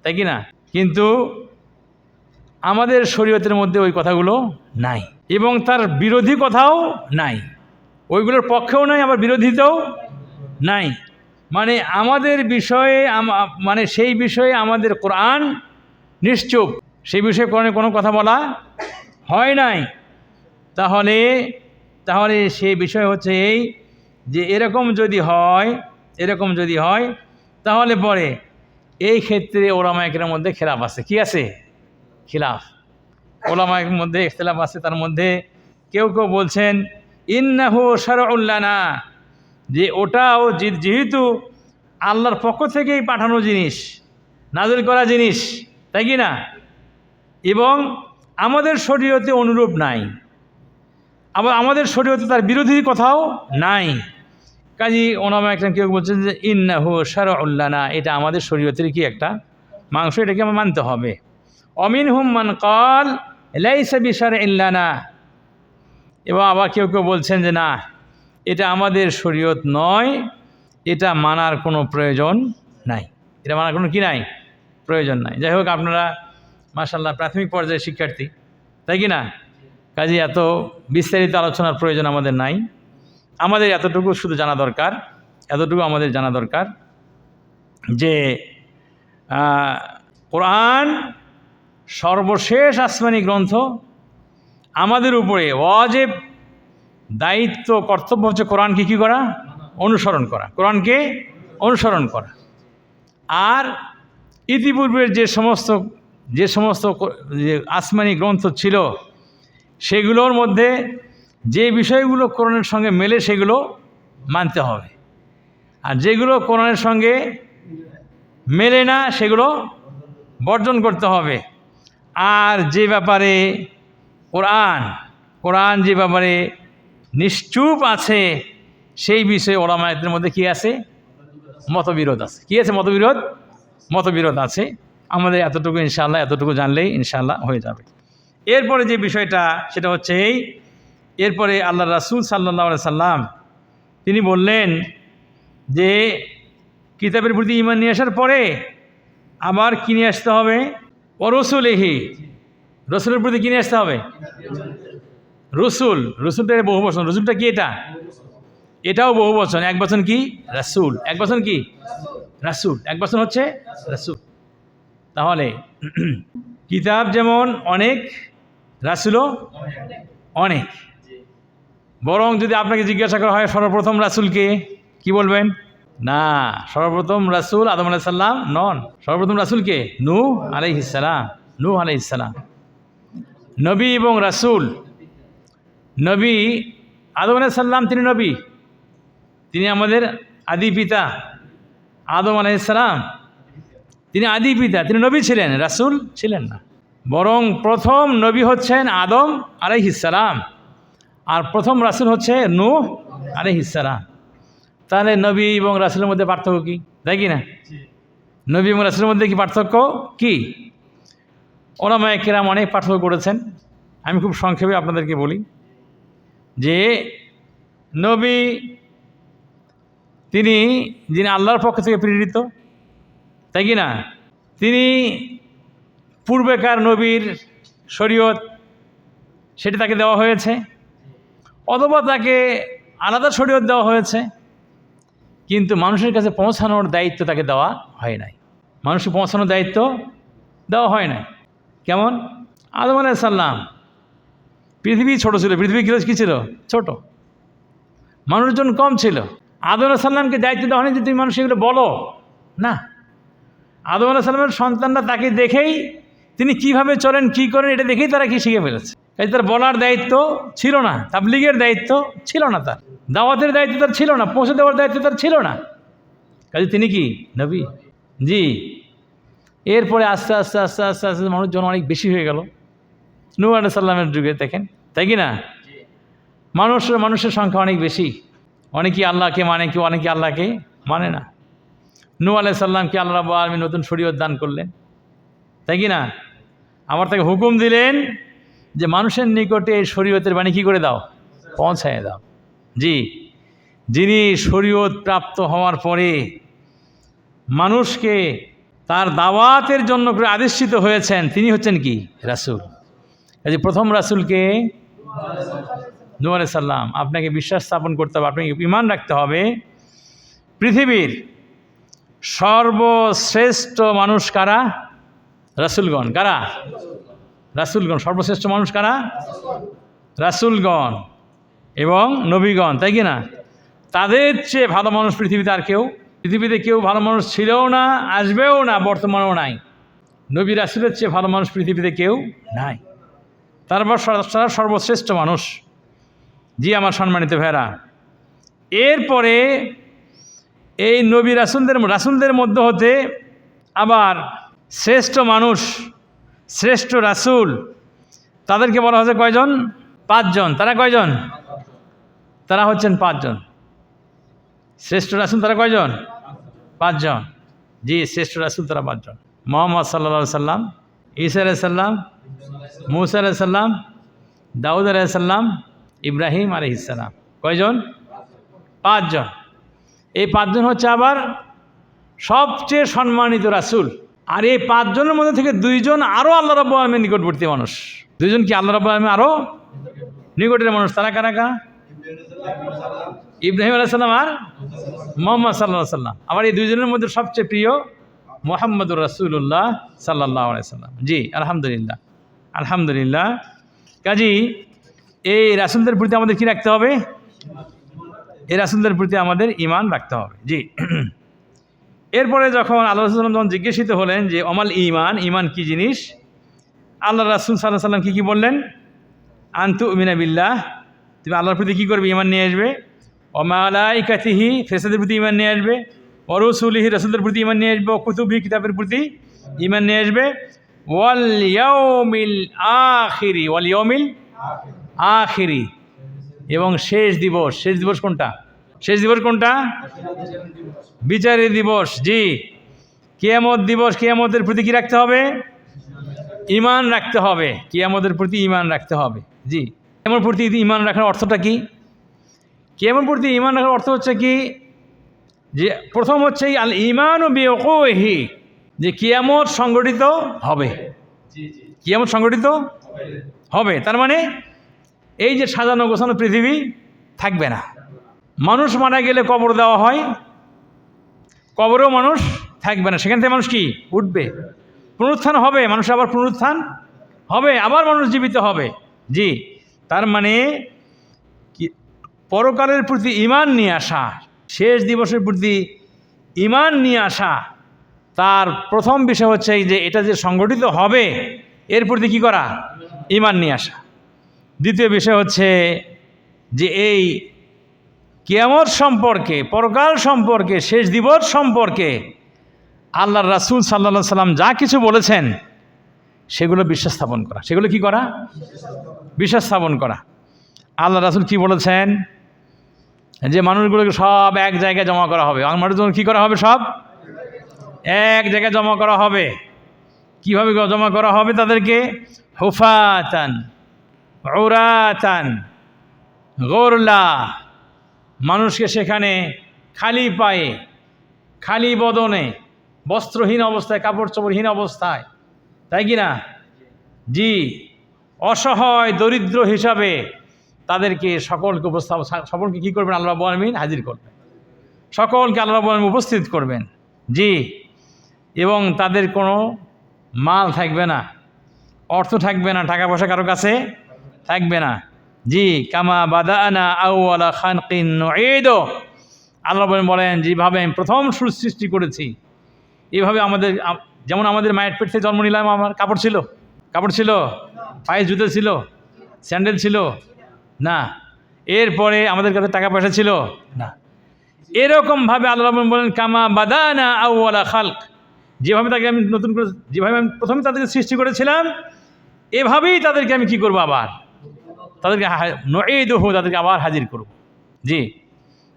তাই কি না, কিন্তু আমাদের শরীয়তের মধ্যে ওই কথাগুলো নাই, এবং তার বিরোধী কথাও নাই, ওইগুলোর পক্ষেও নাই, আবার বিরোধিতাও নাই। মানে আমাদের বিষয়ে মানে সেই বিষয়ে আমাদের কোরআন নিশ্চুপ, সেই বিষয়ে কোরআনে কোনো কথা বলা হয় নাই। তাহলে সেই বিষয় হচ্ছে এই যে এরকম যদি হয় তাহলে পরে এই ক্ষেত্রে ওলামায়ে কেরামের মধ্যে খিলাফ আছে। কি আছে? খিলাফ। ওলামায়ের মধ্যে ইখতিলাফ আছে। তার মধ্যে কেউ বলছেন ইন্নাহু শারউল লানা, যে ওটাও যেহেতু আল্লাহর পক্ষ থেকেই পাঠানো জিনিস, নাযিল করা জিনিস, তাই কি না, এবং আমাদের শরীয়তে অনুরূপ নাই, আবার আমাদের শরীয়তে তার বিরোধী কথাও নাই। কাজী ওলামায়ে কেরাম কেউ বলছেন যে ইন্নাহু শারউল লানা, এটা আমাদের শরীয়তের কি একটা মাংস, এটাকে আমরা মানতে হবে। অমিনহুম মান ক্বাল লাইসা বিশারইন লানা, এবং আবার কেউ বলছেন যে না, এটা আমাদের শরীয়ত নয়, এটা মানার কোনো প্রয়োজন নাই, এটা মানার কোনো কি নাই, প্রয়োজন নাই। যাই হোক, আপনারা মাশাআল্লাহ প্রাথমিক পর্যায়ের শিক্ষার্থী, তাই কি না, কাজে এত বিস্তারিত আলোচনার প্রয়োজন আমাদের নাই। আমাদের এতটুকু শুধু জানা দরকার, আমাদের জানা দরকার যে কোরআন সর্বশেষ আসমানি গ্রন্থ। আমাদের উপরে ওয়াজিব, দায়িত্ব, কর্তব্য হচ্ছে কোরআনকে কী করা? অনুসরণ করা, কোরআনকে অনুসরণ করা। আর ইতিপূর্বের যে সমস্ত যে আসমানি গ্রন্থ ছিল, সেগুলোর মধ্যে যে বিষয়গুলো কোরআনের সঙ্গে মেলে সেগুলো মানতে হবে, আর যেগুলো কোরআনের সঙ্গে মেলে না সেগুলো বর্জন করতে হবে। আর যে ব্যাপারে কোরআন যে ব্যাপারে নিশ্চুপ আছে, সেই বিষয়ে ওলামায়ের মধ্যে কি আছে? মতবিরোধ আছে। কি আছে? মতবিরোধ আছে। আমাদের এতটুকু ইনশাআল্লাহ, এতটুকু জানলেই ইনশাআল্লাহ হয়ে যাবে। এরপরে যে বিষয়টা, সেটা হচ্ছে এরপরে আল্লাহ রাসূল সাল্লাল্লাহু আলাইহি সাল্লাম তিনি বললেন যে কিতাবের প্রতি ঈমান নিয়ে আসার পরে আবার কি নিয়ে আসতে হবে? ওয়ারসুলিহি, রসুলের প্রতি কি নিয়ে আসতে হবে? রসুলটা বহু বচন। রসুলটা কি? এটাও বহু বচন। এক বচন কি? রাসূল। এক বচন কি? রাসূল। এক বচন হচ্ছে রাসূল। তাহলে কিতাব যেমন অনেক, রাসূলও অনেক। বরং যদি আপনাকে জিজ্ঞাসা করা হয় সর্বপ্রথম রাসূলকে, কি বলবেন? না, সর্বপ্রথম রাসূল আদম আলাইহিস সালাম নন। সর্বপ্রথম রাসূলকে নূহ আলাইহিস সালাম। নবী এবং রাসূল, নবী আদম আলাইহিস সালাম তিনি নবী, তিনি আমাদের আদি পিতা। আদম আলাইহিস সালাম তিনি আদি পিতা, তিনি নবী ছিলেন, রাসূল ছিলেন না। বরং প্রথম নবী হচ্ছেন আদম আলাইহিস সালাম, আর প্রথম রাসূল হচ্ছে নূহ আলাইহিস সালাম। তাহলে নবী এবং রাসূলের মধ্যে পার্থক্য কি? তাই কি না? নবী এবং রাসূলের মধ্যে কি পার্থক্য কি? ওলামায়ে কেরাম অনেক পার্থক্য করেছেন। আমি খুব সংক্ষেপে আপনাদেরকে বলি যে নবী যিনি আল্লাহর পক্ষ থেকে প্রেরিত, তাই কি না, তিনি পূর্বেকার নবীর শরীয়ত সেটি তাকে দেওয়া হয়েছে, অথবা তাকে আলাদা শরীয়ত দেওয়া হয়েছে, কিন্তু মানুষের কাছে পৌঁছানোর দায়িত্ব তাকে দেওয়া হয় নাই। মানুষকে পৌঁছানোর দায়িত্ব দেওয়া হয় নাই। কেমন? আদম আলাইহিস সালাম, পৃথিবী ছোট ছিল, পৃথিবী কী ছিল? ছোট, মানুষজন কম ছিল। আদম আলাইহিস সালামকে দায়িত্ব দেওয়া হয়নি যে তুমি মানুষ এগুলো বলো না। আদম আলাইহিস সালামের সন্তানরা তাকে দেখেই, তিনি কিভাবে চলেন, কি করেন, এটা দেখেই তারা কি শিখে ফেলেছে। কাজে তার বলার দায়িত্ব ছিল না, তাবলীগের দায়িত্ব ছিল না, তার দাওয়াতের দায়িত্ব তার ছিল না, পৌঁছে দেওয়ার দায়িত্ব তার ছিল না। কাজে তিনি কি নবী? জি। এরপরে আস্তে আস্তে মানুষজন অনেক বেশি হয়ে গেল, নূহ আলাইহিস সালামের যুগে দেখেন, তাই কি না? মানুষের সংখ্যা অনেক বেশি, অনেকেই আল্লাহকে মানে, কেউ অনেকে আল্লাহকে মানে না। নূহ আলাইহিস সালামকে আল্লাহ রাব্বুল আলামিন নতুন শরীয়ত দান করলেন, তাই কি না? আবার তাকে হুকুম দিলেন যে মানুষের নিকটে এই শরীয়তের বাণী কী করে দাও, পৌঁছায় দাও। জি, যিনি শরীয়ত প্রাপ্ত হওয়ার পরে মানুষকে তার দাওয়াতের জন্য করে আদেশিত হয়েছেন, তিনি হচ্ছেন কি? রাসূল। এই যে প্রথম রাসূলকে নূহ আলাইহিস সালাম। আপনাকে বিশ্বাস স্থাপন করতে হবে, আপনাকে ঈমান রাখতে হবে পৃথিবীর সর্বশ্রেষ্ঠ মানুষ কারা? রাসূলগণ। কারা? রাসূলগণ। সর্বশ্রেষ্ঠ মানুষ কারা? রাসূলগণ এবং নবীগণ, তাই কি না? তাদের চেয়ে ভালো মানুষ পৃথিবীতে আর কেউ, পৃথিবীতে কেউ ভালো মানুষ ছিলও না, আসবেও না, বর্তমানেও নাই। নবী রাসূলের চেয়ে ভালো মানুষ পৃথিবীতে কেউ নাই। তারপর তারা সর্বশ্রেষ্ঠ মানুষ। জি আমার সম্মানিত ভাইরা, এরপরে এই নবী রাসূলদের মধ্য হতে আবার শ্রেষ্ঠ মানুষ, শ্রেষ্ঠ রাসূল, তাদেরকে বলা হচ্ছে কয়জন? 5 জন। তারা কয়জন? তারা হচ্ছেন 5 জন। শ্রেষ্ঠ রাসূল তারা কয়জন? 5 জন। জি, শ্রেষ্ঠ রাসূল তারা 5 জন। মুহাম্মদ সাল্লাল্লাহু আলাইহি সাল্লাম, ঈসা আলাইহিস সালাম, মূসা আলাইহিস সালাম, দাউদ আলাইহিস সালাম, ইব্রাহিম আলাইহিস সালাম। কয়জন? 5 জন। এই 5 জন হচ্ছে আবার সবচেয়ে সম্মানিত রাসূল। আর এই 5 জনের মধ্যে থেকে 2 জন আরও আল্লাহ রাব্বুল আলামিনের নিকটবর্তী মানুষ। 2 জন কি আল্লাহ রাব্বুল আলামিন আরও নিকটের মানুষ। তারা কারা? ইব্রাহিম আলাইহিস সালাম আর মুহাম্মদ সাল্লাল্লাহু আলাইহি সাল্লাম। আবার এই 2 জনের মধ্যে সবচেয়ে প্রিয় মুহাম্মদুর রাসূলুল্লাহ সাল্লাল্লাহু আলাইহি সাল্লাম। জি আলহামদুলিল্লাহ, আলহামদুলিল্লাহ। কাজী এই রাসূলদের প্রতি আমাদের কি রাখতে হবে? এই রাসূলদের প্রতি আমাদের ঈমান রাখতে হবে। জি। এরপরে যখন আল্লাহ রাসূল যখন জিজ্ঞাসিত হলেন যে অমাল ঈমান, ঈমান কি জিনিস, আল্লাহ রাসূল সাল্লাল্লাহু আলাইহি সাল্লাম কি বললেন? আনতুমিনা বিল্লাহ, তুমি আল্লাহর প্রতি কী করবে? ঈমান নিয়ে আসবে। ওয়া মালাইকাতিহি, ফেরেশতাদের প্রতি ঈমান নিয়ে আসবে। ওয়া রুসুলিহি, রাসূলদের প্রতি ঈমান নিয়ে আসবে। ওয়া কুতুবিহি, কিতাবের প্রতি ঈমান নিয়ে আসবে। ওয়াল ইয়াউমিল আখিরি, ওয়াল ইয়াউমিল আখিরি, এবং শেষ দিবস। শেষ দিবস কোনটা? শেষ দিবস কোনটা? বিচারের দিবস। জি, কিয়ামত দিবস। কিয়ামতের প্রতি কি রাখতে হবে? ঈমান রাখতে হবে। কিয়ামতের প্রতি ঈমান রাখতে হবে। জি, কিয়ামতের প্রতি ঈমান রাখার অর্থটা কি? কিয়ামতের প্রতি ঈমান রাখার অর্থ হচ্ছে কি, যে প্রথম হচ্ছে আল ঈমানু বিওয়াকিহি, যে কিয়ামত সংগঠিত হবে। কিয়ামত সংগঠিত হবে, তার মানে এই যে সাজানো গোছানো পৃথিবী থাকবে না। মানুষ মারা গেলে কবর দেওয়া হয়, কবরেও মানুষ থাকবে না, সেখান থেকে মানুষ কি উঠবে, পুনরুত্থান হবে, মানুষ আবার পুনরুত্থান হবে, আবার মানুষ জীবিত হবে। জি, তার মানে পরকালের প্রতি ঈমান নিয়ে আসা, শেষ দিবসের প্রতি ঈমান নিয়ে আসা, তার প্রথম বিষয় হচ্ছে যে এটা যে সংগঠিত হবে এর প্রতি কী করা? ঈমান নিয়ে আসা। দ্বিতীয় বিষয় হচ্ছে যে এই কিয়ামত সম্পর্কে, পরকাল সম্পর্কে, শেষ দিবস সম্পর্কে আল্লাহর রাসূল সাল্লাল্লাহু আলাইহি সাল্লাম যা কিছু বলেছেন সেগুলো বিশ্বাস স্থাপন করা। সেগুলো কি করা? বিশ্বাস স্থাপন করা। আল্লাহ রাসূল কি বলেছেন? যে মানুষগুলোকে সব এক জায়গায় জমা করা হবে। মানুষগুলো কী করা হবে? সব এক জায়গায় জমা করা হবে। কীভাবে জমা করা হবে তাদেরকে? হুফাতান উরাতান গোরলা, মানুষকে সেখানে খালি পায়ে, খালি বদনে, বস্ত্রহীন অবস্থায়, কাপড় চোপড়হীন অবস্থায়, তাই কি না? জি, অসহায় দরিদ্র হিসাবে তাদেরকে সকলকে সকলকে কী করবেন? আল্লাহ রাব্বুল আলামিন হাজির করবেন, সকলকে আল্লাহ রাব্বুল আলামিন উপস্থিত করবেন। জি, এবং তাদের কোনো মাল থাকবে না, অর্থ থাকবে না, টাকা পয়সা কারো কাছে থাকবে না। জি, কামা বাদানা আউওয়ালা খালকিন নুঈদু, আল্লাহ বলেন যেভাবে আমি প্রথম সৃষ্টি করেছি এইভাবে আমাদের, যেমন আমাদের মায়ের পেট থেকে জন্ম নিলাম, আমার কাপড় ছিল? কাপড় ছিল? পায়ে জুতো ছিল? স্যান্ডেল ছিল? না। এরপরে আমাদের কাছে টাকা পয়সা ছিল? না। এরকমভাবে আল্লাহ বলেন কামা বাদানা আউওয়ালা খালক, যেভাবে তাকে আমি নতুন করে, যেভাবে আমি প্রথমে তাদেরকে সৃষ্টি করেছিলাম এভাবেই তাদেরকে আমি কি করব, আবার তাদেরকে নুঈদুহু, তাদেরকে আবার হাজির করব। জি,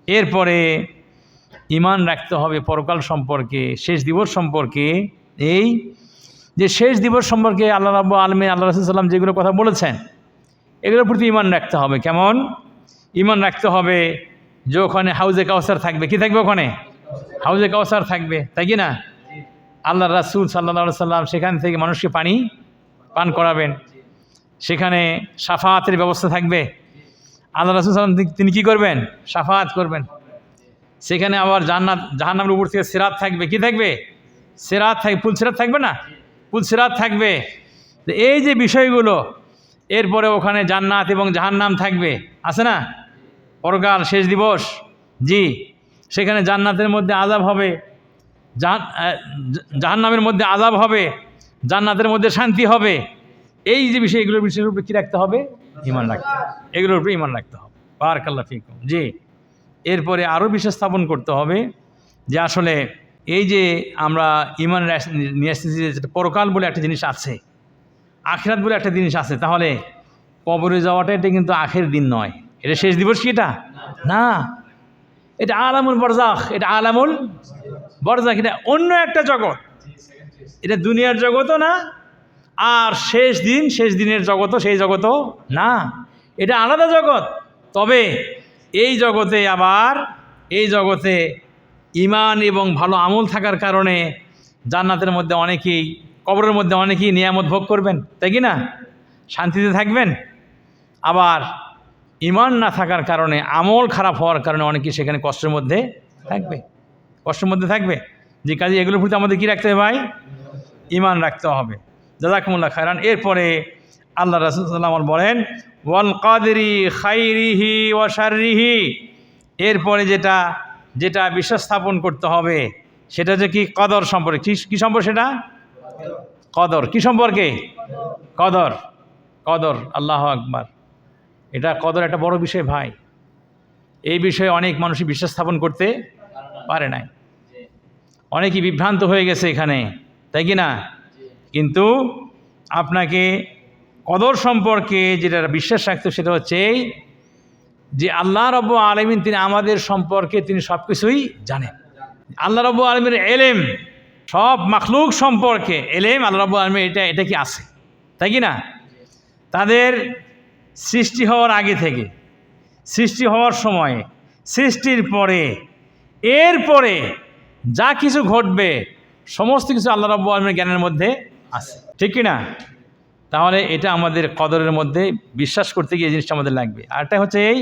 এরপরে ঈমান রাখতে হবে পরকাল সম্পর্কে, শেষ দিবস সম্পর্কে। এই যে শেষ দিবস সম্পর্কে আল্লাহ রাব্বুল আলামিন, আল্লাহ রাসূল সাল্লাল্লাহু আলাইহি ওয়াসাল্লাম যেগুলো কথা বলেছেন, এগুলোর প্রতি ঈমান রাখতে হবে। কেমন ঈমান রাখতে হবে? যে ওখানে হাউজে কাউসার থাকবে। কি থাকবে ওখানে? হাউজে কাউসার থাকবে, তাই কি না? আল্লাহ রাসূল সাল্লাল্লাহু আলাইহি ওয়াসাল্লাম সেখান থেকে মানুষকে পানি পান করাবেন। সেখানে শাফাআতের ব্যবস্থা থাকবে। আল্লাহ রাসূল সাল্লাল্লাহু আলাইহি ওয়াসাল্লাম তিনি কি করবেন? শাফাআত করবেন। সেখানে আবার জান্নাত জাহান্নামের উপর থেকে সিরাত থাকবে। কি থাকবে? সিরাত থাকবে, পুল সিরাত থাকবে না? পুল সিরাত থাকবে। তো এই যে বিষয়গুলো, এরপরে ওখানে জান্নাত এবং জাহান্নাম থাকবে, আছে না? পরকাল শেষ দিবস, জি, সেখানে জান্নাতের মধ্যে আযাব হবে, জাহান্নামের মধ্যে আযাব হবে, জান্নাতের মধ্যে শান্তি হবে। এই যে বিষয়, এগুলোর বিষয়ের উপরে কী রাখতে হবে? ঈমান রাখতে হবে। এগুলোর উপরে ঈমান রাখতে হবে। বারাকাল্লাহু ফীকুম। জি, এরপরে আরও বিশ্বাস স্থাপন করতে হবে যে আসলে এই যে আমরা ঈমান নিয়ে আসতেছি, যে পরকাল বলে একটা জিনিস আছে, আখিরাত বলে একটা জিনিস আছে, তাহলে কবরে যাওয়াটা এটা কিন্তু আখের দিন নয়, এটা শেষ দিবস কি? এটা না, এটা আলামুল বারজাখ, এটা আলামুল বারজাখ, এটা অন্য একটা জগৎ। এটা দুনিয়ার জগতও না, আর শেষ দিন, শেষ দিনের জগতও সেই জগতও না, এটা আলাদা জগৎ। তবে এই জগতে আবার, এই জগতে ঈমান এবং ভালো আমল থাকার কারণে জান্নাতের মধ্যে অনেকেই, কবরের মধ্যে অনেকেই নিয়ামত ভোগ করবেন, তাই কি না? শান্তিতে থাকবেন। আবার ঈমান না থাকার কারণে, আমল খারাপ হওয়ার কারণে অনেকেই সেখানে কষ্টের মধ্যে থাকবে, কষ্টের মধ্যে থাকবে। যে কাজে এগুলোর প্রতি আমাদের কী রাখতে হবে ভাই? ঈমান রাখতে হবে। জাযাকুমুল্লাহ খায়রান। এরপরে আল্লাহ রাসূল সাল্লাল্লাহু আলাইহি ওয়াসাল্লাম বলেন, ওয়াল কাদরি খাইরিহি ওয়া শাররিহি। এরপরে যেটা যেটা বিশ্বাস স্থাপন করতে হবে সেটা যে কি? কদর সম্পর্কে। কি সম্পর্কে সেটা? কদর। কি সম্পর্কে? কদর। কদর, আল্লাহু আকবার। এটা কদর একটা বড় বিষয় ভাই। এই বিষয়ে অনেক মানুষই বিশ্বাস স্থাপন করতে পারে নাই, অনেকেই বিভ্রান্ত হয়ে গেছে এখানে, তাই কি না? কিন্তু আপনাকে কদর সম্পর্কে যেটা বিশ্বাস রাখতে, সেটা হচ্ছে এই যে আল্লাহ রাব্বুল আলামিন তিনি আমাদের সম্পর্কে তিনি সব কিছুই জানেন। আল্লাহ রাব্বুল আলামিনের এলেম, সব মাখলুক সম্পর্কে এলেম আল্লাহ রাব্বুল আলামিন এটা কি আছে, তাই কি না? তাদের সৃষ্টি হওয়ার আগে থেকে, সৃষ্টি হওয়ার সময়ে, সৃষ্টির পরে, এরপরে যা কিছু ঘটবে সমস্ত কিছু আল্লাহ রাব্বুল আলামিনের জ্ঞানের মধ্যে আছে, ঠিক কি না? তাহলে এটা আমাদের কদরের মধ্যে বিশ্বাস করতে গিয়ে এই জিনিসটা আমাদের লাগবে। আরটা হচ্ছে এই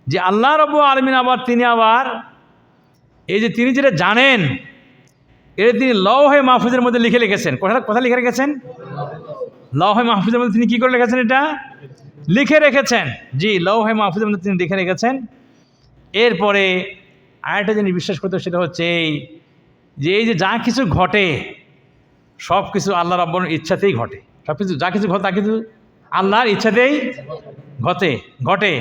যে আল্লাহ রাব্বুল আলামিন আবার তিনি আবার এই যে তিনি যেটা জানেন, এটা তিনি লওহে মাহফুজের মধ্যে লিখে রেখেছেন। কোথায় লিখে রেখেছেন? লওহে মাহফুজের মধ্যে তিনি কী করে রেখেছেন? এটা লিখে রেখেছেন। জি, লওহে মাহফুজের মধ্যে তিনি লিখে রেখেছেন। এরপরে আরেকটা জিনিস বিশ্বাস করতে, সেটা হচ্ছে এই যে এই যে যা কিছু ঘটে সব কিছু আল্লাহ রাব্বুল ইচ্ছাতেই ঘটে। সব কিছু যা কিছু ঘটে তা কিছু আল্লাহর ইচ্ছাতেই ঘটে।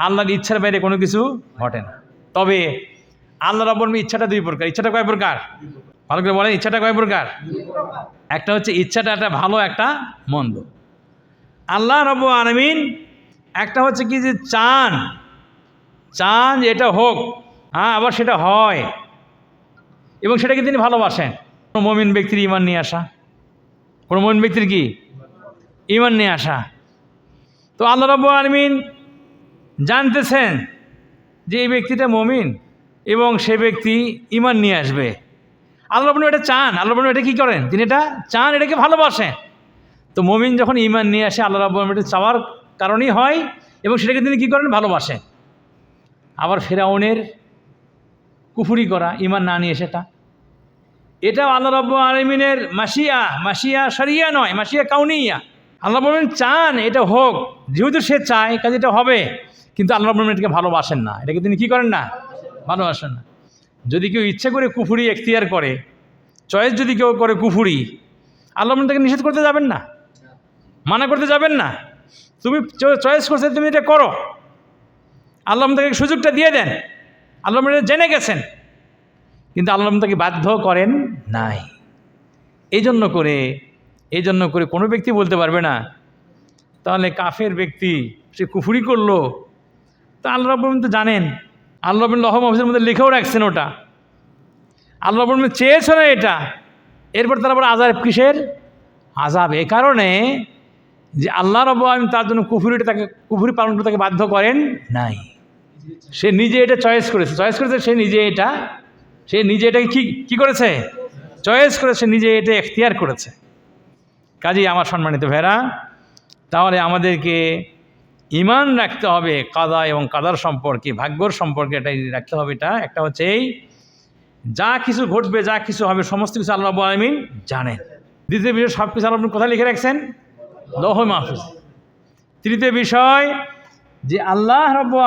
আল্লাহর ইচ্ছার বাইরে কোনো কিছু ঘটে না। তবে আল্লাহ রাব্বুল ইচ্ছাটা দুই প্রকার। ইচ্ছাটা কয় প্রকার? ভালো করে বলেন, ইচ্ছাটা কয় প্রকার? একটা হচ্ছে ইচ্ছাটা একটা ভালো, একটা মন্দ। আল্লাহ রাব্বুল আলামিন একটা হচ্ছে কি যে চান যে এটা হোক, হ্যাঁ, আবার সেটা হয়, এবং সেটাকে তিনি ভালোবাসেন। কোনো মুমিন ব্যক্তির ঈমান নিয়ে আসা, কোনো মুমিন ব্যক্তির কি? ঈমান নিয়ে আসা। তো আল্লাহ রাব্বুল আলামিন জানতেছেন যে এই ব্যক্তিটা মুমিন এবং সে ব্যক্তি ঈমান নিয়ে আসবে। আল্লাহ রাব্বুল এটা চান, আল্লাহ রাব্বুল এটা কী করেন? তিনি এটা চান, এটাকে ভালোবাসেন। তো মুমিন যখন ঈমান নিয়ে আসে, আল্লাহ রাব্বুল এটা চাওয়ার কারণেই হয়, এবং সেটাকে তিনি কী করেন? ভালোবাসেন। আবার ফিরআউনের কুফরি করা, ঈমান না নিয়ে সেটা, এটাও আল্লাহ রাব্বুল আলামিনের মাশিয়া শরিয়া নয়, মাশিয়া কাউনিয়া। আল্লাহ রাব্বুল আলামিন চান এটা হোক, যেহেতু সে চায় কাজে এটা হবে, কিন্তু আল্লাহ রাব্বুল আলামিন এটাকে ভালোবাসেন না, এটাকে তিনি কী করেন না? ভালোবাসেন না। যদি কেউ ইচ্ছা করে কুফরি এখতিয়ার করে, চয়েস যদি কেউ করে কুফরি, আল্লাহ রাব্বুল তাকে নিষেধ করতে যাবেন না, মানা করতে যাবেন না। তুমি চয়েস করছে, তুমি এটা করো, আল্লাহ তাকে সুযোগটা দিয়ে দেন, আল্লাহ জেনে গেছেন, কিন্তু আল্লাহ তাকে বাধ্য করেন নাই। এই জন্য করে এই জন্য করে কোনো ব্যক্তি বলতে পারবে না তাহলে কাফের ব্যক্তি সে কুফরি করলো, তা আল্লাহ রাব্বুল আলামিন তো জানেন, আল্লাহ রাব্বুল লৌহ মাহফুজের মধ্যে লিখেও রাখছেন ওটা, আল্লাহ রাব্বুল আলামিন চেয়েছে না এটা, এরপর তার আবার আযাব কিসের? আযাব এ কারণে যে আল্লাহ রাব্বুল আলামিন তার জন্য তাকে কুফরি পালন করতে তাকে বাধ্য করেন নাই, সে নিজে এটা চয়েস করেছে সে নিজে এটাকে কি করেছে? চয়েস করেছে, নিজে এটা এখতিয়ার করেছে। কাজেই আমার সম্মানিত ভাইরা, তাহলে আমাদেরকে ঈমান রাখতে হবে কাদা এবং কাদার সম্পর্কে, ভাগ্যর সম্পর্কে এটাই রাখতে হবে। একটা হচ্ছে এই, যা কিছু ঘটবে, যা কিছু হবে, সমস্ত কিছু আল্লাহ রাব্বুল আলামিন জানেন। দ্বিতীয় বিষয়, সব কিছু আল্লাহ কোথায় লিখে রাখছেন? লৌহ মাহফুজ। তৃতীয় বিষয় যে আল্লাহ রাব্বুল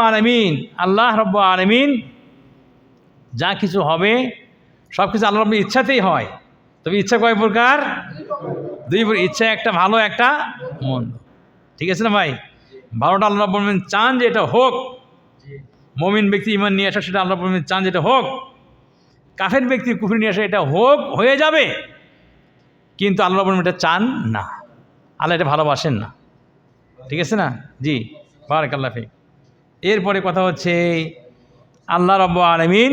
আলামিন যা কিছু হবে সব কিছু আল্লাহ রাব্বুল ইচ্ছাতেই হয়। তবে ইচ্ছা কয় প্রকার? দুই প্রকার। ইচ্ছা একটা ভালো, একটা মন্দ। ঠিক আছে না ভাই? ভালোটা আল্লাহ রাব্বুল আলামিন চান যে এটা হোক, মুমিন ব্যক্তি ঈমান নিয়ে আসা সেটা আল্লাহ রাব্বুল আলামিন চান যে এটা হোক, কাফের ব্যক্তি কুফরি নিয়ে আসা এটা হোক, হয়ে যাবে, কিন্তু আল্লাহ রাব্বুল আলামিন এটা চান না, আল্লাহ এটা ভালোবাসেন না। ঠিক আছে না? জি, বারাকাল্লাহ ফিক। এরপরে কথা হচ্ছে আল্লাহ রাব্বুল আলামিন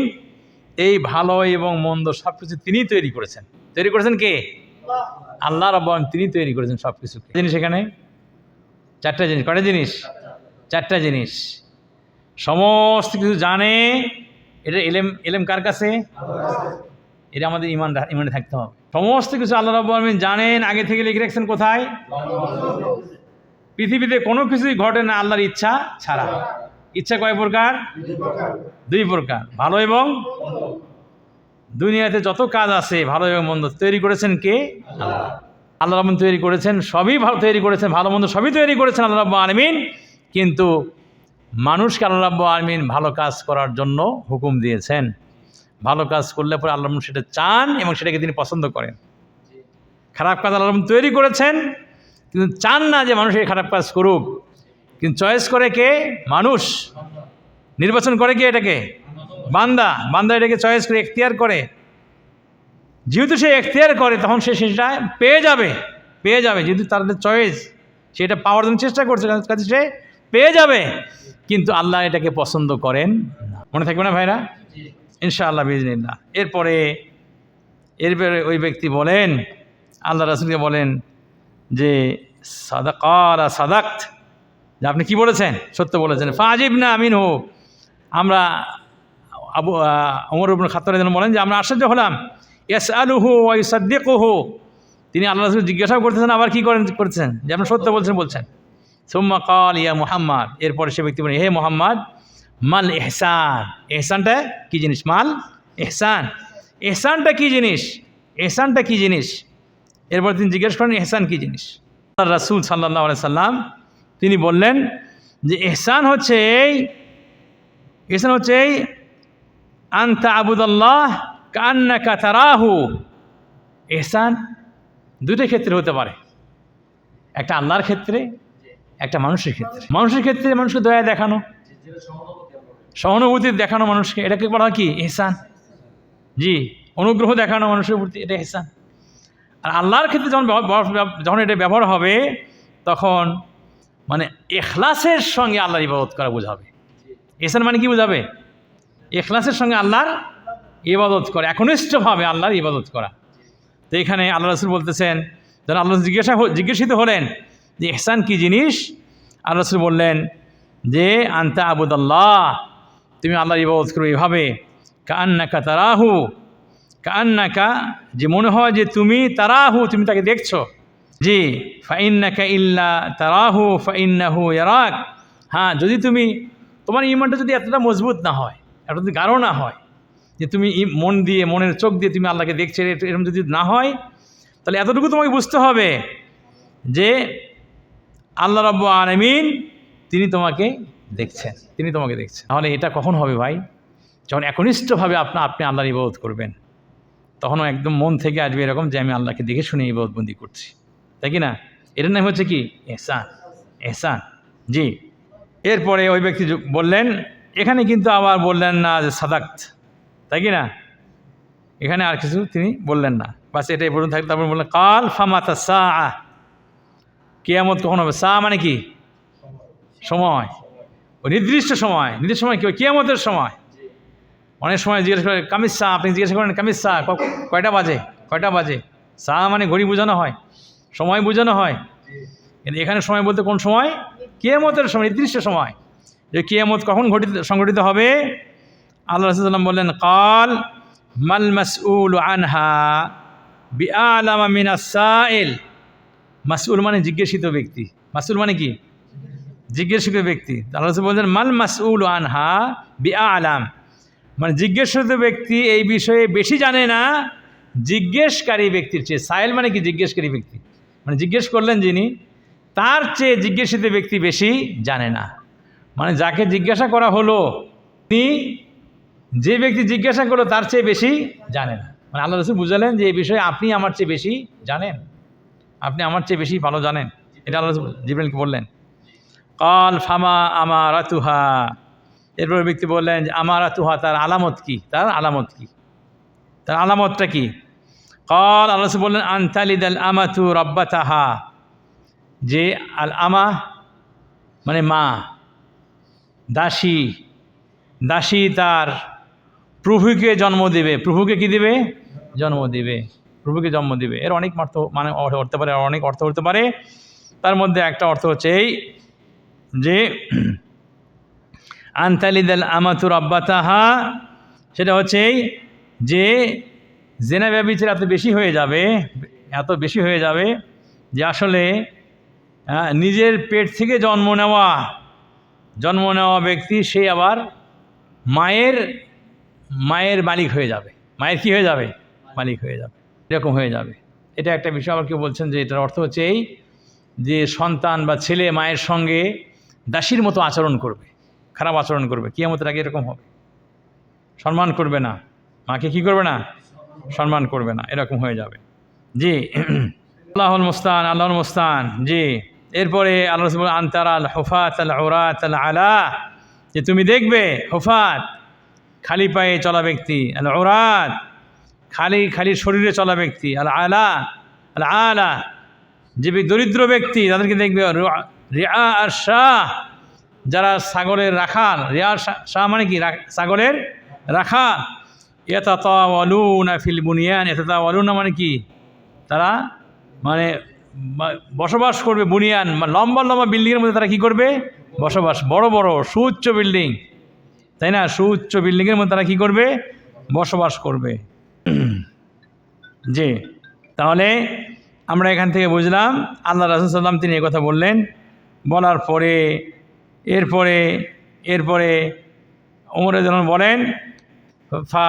এই ভালো এবং মন্দ সব কিছু তিনি তৈরি করেছেন। তৈরি করেছেন কে? আল্লাহ রাব্বুল আলামিন, তিনি তৈরি করেছেন সব কিছু। জিনিস এখানে চারটা জিনিস। কয়টা জিনিস? চারটা জিনিস। সমস্ত কিছু জানে, এটা এলেম কার কাছে? এটা আমাদের ইমানে থাকতে হবে। সমস্ত কিছু আল্লাহ রাব্বুল আলামিন জানেন, আগে থেকে লিখে রাখছেন কোথায়? পৃথিবীতে কোনো কিছুই ঘটে না আল্লাহর ইচ্ছা ছাড়া। ইচ্ছা কয় প্রকার? দুই প্রকার, ভালো এবং দুনিয়াতে যত কাজ আছে ভালো এবং মন্দ তৈরি করেছেন কে? আল্লাহ রাব্বুল তৈরি করেছেন, সবই ভালো তৈরি করেছেন, ভালো মন্দ সবই তৈরি করেছেন আল্লাহ রাব্বুল আলামিন। কিন্তু মানুষকে আল্লাহ রাব্বুল আলামিন ভালো কাজ করার জন্য হুকুম দিয়েছেন। ভালো কাজ করলে পরে আল্লাহ রাব্বুল সেটা চান এবং সেটাকে তিনি পছন্দ করেন। খারাপ কাজ আল্লাহ রাব্বুল তৈরি করেছেন কিন্তু চান না যে মানুষ এই খারাপ কাজ করুক, কিন্তু চয়েস করে কে? মানুষ। নির্বাচন করে কে এটাকে? বান্দা এটাকে চয়েস করে, এখতিয়ার করে। যেহেতু সে এখতিয়ার করে তখন সে সেটা পেয়ে যাবে। যেহেতু তার চয়েস, সেটা পাওয়ার জন্য চেষ্টা করছে, কাজে সে পেয়ে যাবে, কিন্তু আল্লাহ এটাকে পছন্দ করেন না। মনে থাকবে না ভাইরা? ইনশাআল্লাহ বিইজনিল্লাহ। এরপরে ওই ব্যক্তি বলেন, আল্লাহ রাসূলকে বলেন যে সাদাক্ত, যে আপনি কি বলেছেন? সত্য বলেছেন। ফাজিবনা মিনহু, আমরা ওমর ইবনে খাত্তাব রাদিয়াল্লাহু আনহু বলেন যে আমরা আশ্চর্য হলাম। ইয়াসআলুহু ওয়া ইউসাদ্দিকুহু, তিনি আল্লাহ রাসূল জিজ্ঞাসা করতেছেন, আবার কি করতেছেন? যে আপনি সত্য বলছেন। সুম্মা ক্বাল ইয়া মুহাম্মদ, এরপরে সে ব্যক্তি বলেন, হে মুহাম্মদ, মাল ইহসান, ইহসানটা কি জিনিস? মাল ইহসান, ইহসানটা কি জিনিস? এরপর তিনি জিজ্ঞেস করেন ইহসান কি জিনিস? আল্লাহ রাসূল সাল্লাল্লাহু আলাইহি সাল্লাম তিনি বললেন যে ইহসান হচ্ছে এই আনতা আবুদাল্লাহ কান্নাকা তারাহু। ইহসান দুইটা ক্ষেত্রে হতে পারে, একটা আল্লাহর ক্ষেত্রে, একটা মানুষের ক্ষেত্রে। মানুষের ক্ষেত্রে মানুষকে দয়া দেখানো, সহানুভূতি দেখানো মানুষকে, এটাকে বলা হয় কি? ইহসান। জি, অনুগ্রহ দেখানো মানুষের প্রতি, এটা ইহসান। আর আল্লাহর ক্ষেত্রে যখন এটা ব্যবহার হবে তখন মানে ইখলাসের সঙ্গে আল্লাহর ইবাদত করা বোঝাবে। ইহসান মানে কি বোঝাবে? ইখলাসের সঙ্গে আল্লাহর ইবাদত করা, একনিষ্ঠভাবে আল্লাহর ইবাদত করা। তো এখানে আল্লাহ রাসূল বলতেছেন, যখন আল্লাহ জিজ্ঞাসিত হলেন যে ইহসান কি জিনিস, আল্লাহ রাসূল বললেন যে আনতা আবুদাল্লাহ, তুমি আল্লাহর ইবাদত করো এভাবে, কান্নাকা তারাহু, কান্নাকা, যে মনে হয় যে তুমি তারাহু, তুমি তাকে দেখছো। জি, ফাইন্নাকা ইল্লা তারাহু ফাইন্নাহু ইয়ারাক। হ্যাঁ, যদি তোমার ঈমানটা যদি এতটা মজবুত না হয়, এত যদি গাঢ় না হয় যে তুমি মনের চোখ দিয়ে তুমি আল্লাহকে দেখছো, এরকম যদি না হয়, তাহলে এতটুকু তোমাকে বুঝতে হবে যে আল্লাহ রাব্বুল আলামিন তিনি তোমাকে দেখছেন। তাহলে এটা কখন হবে ভাই? যখন একনিষ্ঠভাবে আপনি আল্লাহর ইবাদত করবেন, তখনও একদম মন থেকে আসবে এরকম যে আমি আল্লাহকে দেখে শুনে ইবাদতবন্দি করছি, তাই কি না? এটার নাম হচ্ছে কি? ইহসান। জি। এরপরে ওই ব্যক্তি বললেন, এখানে কিন্তু আবার বললেন না যে সাদাক্ত, তাই কি না? এখানে আর কিছু তিনি বললেন না, বাস এটাই পর্যন্ত থাকলে তারপর বললেন কাল ফামাতা সাআ, কিয়ামত কখন হবে? সা মানে কি? সময়, ওই নির্দিষ্ট সময়। নির্দিষ্ট সময় কি? কিয়ামতের সময়। অনেক সময় জিজ্ঞেস করে কামিসা, আপনি জিজ্ঞেস করেন কামিসা কয়টা বাজে, কয়টা বাজে? সা মানে ঘড়ি বোঝানো হয়, সময় বোঝানো হয়। কিন্তু এখানে সময় বলতে কোন সময়? কিয়ামতের সময়, নির্দিষ্ট সময়। যে কিয়ামত কখন সংঘটিত হবে? আল্লাহ রাসূল সাল্লাল্লাহু আলাইহি ওয়াসাল্লাম বললেন কাল মাল মাসউল আনহা বিআলামা মিনাস সাইল। মাসউল মানে জিজ্ঞাসিত ব্যক্তি। মাসউল মানে কি? জিজ্ঞাসিত ব্যক্তি। আল্লাহ রাসূল বললেন মাল মাসউল আনহা বিআলাম, মানে জিজ্ঞাসিত ব্যক্তি এই বিষয়ে বেশি জানে না জিজ্ঞেসকারী ব্যক্তির চেয়ে। সাইল মানে কি? জিজ্ঞেসকারী ব্যক্তি, মানে জিজ্ঞেস করলেন যিনি, তার চেয়ে জিজ্ঞাসিত ব্যক্তি বেশি জানে না। মানে যাকে জিজ্ঞাসা করা হলো তিনি, যে ব্যক্তি জিজ্ঞাসা করলো তার চেয়ে বেশি জানে না। মানে আল্লাহ রাসূল বুঝালেন যে এই বিষয়ে আপনি আমার চেয়ে বেশি জানেন, আপনি আমার চেয়ে বেশি ভালো জানেন। এটা আল্লাহ রাসূল জিবরাইলকে বললেন। কাল ফামা আমারাতুহা, এরপর ব্যক্তি বললেন যে আমারাতুহা, তার আলামত কি? তার আলামত কি? তার আলামতটা কি? কাল আল্লাহ রাসূল বললেন আনতালিদাল আমাতু রাব্বাতাহা, যে আল আমা মানে মা, দাসী, দাসী তার প্রভুকে জন্ম দেবে। প্রভুকে কি দিবে? জন্ম দিবে। প্রভুকে জন্ম দিবে। এর অনেক অর্থ মানে হতে পারে, অনেক অর্থ হতে পারে। তার মধ্যে একটা অর্থ হচ্ছে এই যে আনতালিদাল আমাতু রাব্বাতাহা, সেটা হচ্ছে এই যে জেনা ব্যভিচার এত বেশি হয়ে যাবে, এত বেশি হয়ে যাবে যে আসলে নিজের পেট থেকে জন্ম নেওয়া ব্যক্তি সে আবার মায়ের মালিক হয়ে যাবে। মায়ের কি হয়ে যাবে? মালিক হয়ে যাবে, এরকম হয়ে যাবে। এটা একটা বিষয়। আবার কেউ বলছেন যে এটার অর্থ হচ্ছে এই যে সন্তান বা ছেলে মায়ের সঙ্গে দাসীর মতো আচরণ করবে, খারাপ আচরণ করবে। কিয়ামতের আগে এরকম হবে, সম্মান করবে না মাকে, কি করবে না? সম্মান করবে না, এরকম হয়ে যাবে। জি আল্লাহুল মুস্তান, আল্লাহুল মুস্তান। জি এরপরে আল্লাহ রাসূল বলেন আনতারাল হুফাত আল উরাত আল আলা, যে তুমি দেখবে হুফাত খালি পায়ে চলা ব্যক্তি, আল উরাত খালি শরীরে চলা ব্যক্তি, আল আলা যে দরিদ্র ব্যক্তি তাদেরকে দেখবে, রিআ আর শাহ যারা ছাগলের রাখাল, রিআ শাহ মানে কি? ছাগলের রাখাল। ইয়াতাতাওয়ালুনা ফিল বুনিয়ান, ইয়াতাতাওয়ালুনা মানে কি? তারা মানে বসবাস করবে বুনিয়ান, লম্বা লম্বা বিল্ডিংয়ের মধ্যে তারা কি করবে? বসবাস। বড় বড় সুউচ্চ বিল্ডিং, তাই না? সুউচ্চ বিল্ডিংয়ের মধ্যে তারা কি করবে? বসবাস করবে। জি তাহলে আমরা এখান থেকে বুঝলাম আল্লাহ রাসূল সাল্লাম তিনি কথা বললেন। বলার পরে এরপরে ওমর রাদিয়াল্লাহু বলেন ফা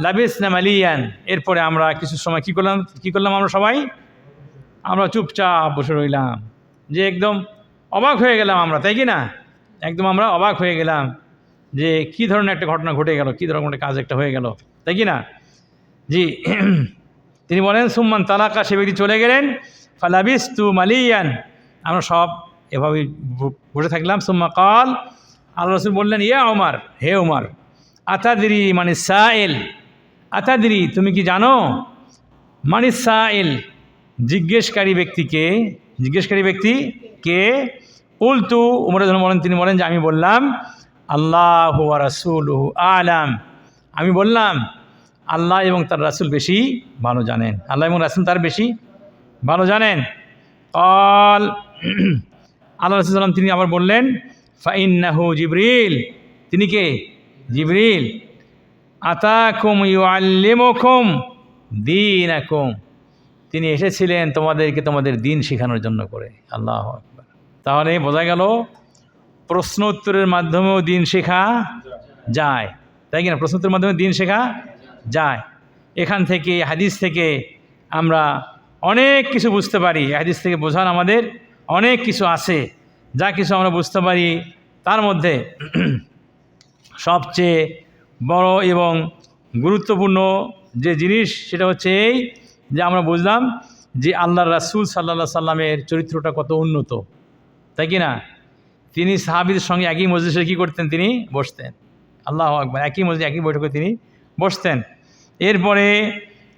লাবিসনা মালিয়ান, এরপরে আমরা কিছু সময় কি করলাম আমরা সবাই? আমরা চুপচাপ বসে রইলাম, যে একদম অবাক হয়ে গেলাম আমরা, তাই কি না? একদম আমরা অবাক হয়ে গেলাম যে কি ধরনের একটা ঘটনা ঘটে গেল, কী ধরনের একটা কাজ একটা হয়ে গেল, তাই কি না? জি তিনি বলেন সুম্মান তালাকা, সে ব্যক্তি চলে গেলেন। ফালাবিস্তু মালিয়ান, আমরা সব এভাবেই বসে থাকলাম। সুম্মা কাল, আল্লাহ রাসূল বললেন ইয়া ওমর, হে ওমর, আতাদরি মানিস সাইল, আতাদরি তুমি কি জানো? মানিস সাইল জিজ্ঞেসকারী ব্যক্তি কে? জিজ্ঞেসকারী ব্যক্তি কে? কুলতু, ওমর রাদিয়াল্লাহু বলেন, তিনি বলেন যে আমি বললাম আল্লাহু ওয়া রাসূলুহু আ'লাম, আমি বললাম আল্লাহ এবং তার রাসূল বেশি ভালো জানেন, আল্লাহ এবং রাসূল তার বেশি ভালো জানেন। কাল আল্লাহ রাসূল সাল্লাল্লাহু তিনি আবার বললেন ফাইন্নাহু জিবরিল, তিনি কে? জিবরিল। আতাকুম ইউআল্লিমুকুম দীনাকুম, তিনি এসেছিলেন তোমাদেরকে তোমাদের দিন শেখানোর জন্য করে। আল্লাহু আকবার। তাহলে বোঝা গেল প্রশ্ন উত্তরের মাধ্যমেও দিন শেখা যায়, তাই কিনা? প্রশ্ন উত্তরের মাধ্যমে দিন শেখা যায়। এখান থেকে হাদিস থেকে আমরা অনেক কিছু বুঝতে পারি। হাদিস থেকে বোঝার আমাদের অনেক কিছু আছে, যা কিছু আমরা বুঝতে পারি তার মধ্যে সবচেয়ে বড় এবং গুরুত্বপূর্ণ যে জিনিস সেটা হচ্ছে এই যে আমরা বুঝলাম যে আল্লাহর রাসূল সাল্লাল্লাহু আলাইহি সাল্লামের চরিত্রটা কত উন্নত, তাই কি না? তিনি সাহাবীদের সঙ্গে একই মজলিসে কী করতেন? তিনি বসতেন। আল্লাহু আকবার। একই মজলিসে একই বৈঠকে তিনি বসতেন। এরপরে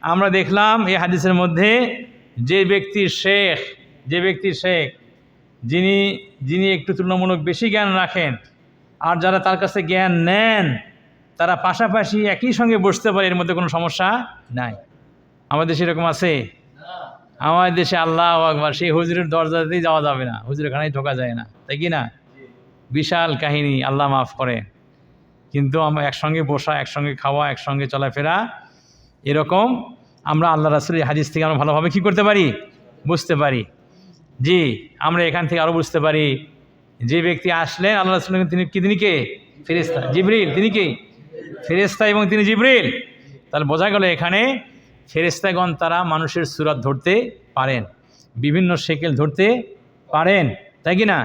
আমরা দেখলাম এই হাদিসের মধ্যে যে ব্যক্তির শেখ যিনি একটু তুলনামূলক বেশি জ্ঞান রাখেন আর যারা তার কাছে জ্ঞান নেন তারা পাশাপাশি একই সঙ্গে বসতে পারে, এর মধ্যে কোনো সমস্যা নাই। আমাদের দেশে এরকম আছে? আমাদের দেশে আল্লাহু আকবার, সেই হুজুরের দরজাতেই যাওয়া যাবে না, হুজুরখানায় ঢোকা যায় না, তাই কি না? বিশাল কাহিনী, আল্লাহ মাফ করে। কিন্তু আমরা একসঙ্গে বসা, একসঙ্গে খাওয়া, একসঙ্গে চলাফেরা, এরকম আমরা আল্লাহ রাসূলের হাদিস থেকে আমরা ভালোভাবে কী করতে পারি? বুঝতে পারি। জি, আমরা এখান থেকে আরও বুঝতে পারি যে ব্যক্তি আসলেন আল্লাহ রাসূল, তিনি কে? ফেরেশতা জিবরিল। তিনি কি? ফেরেশতা এবং তিনি জিবরিল। তাহলে বোঝা গেল এখানে ফেরেশতাগণ তারা মানুষের সূরত ধরতে পারেন, বিভিন্ন শেকেল ধরতে পারেন, তাই কি না?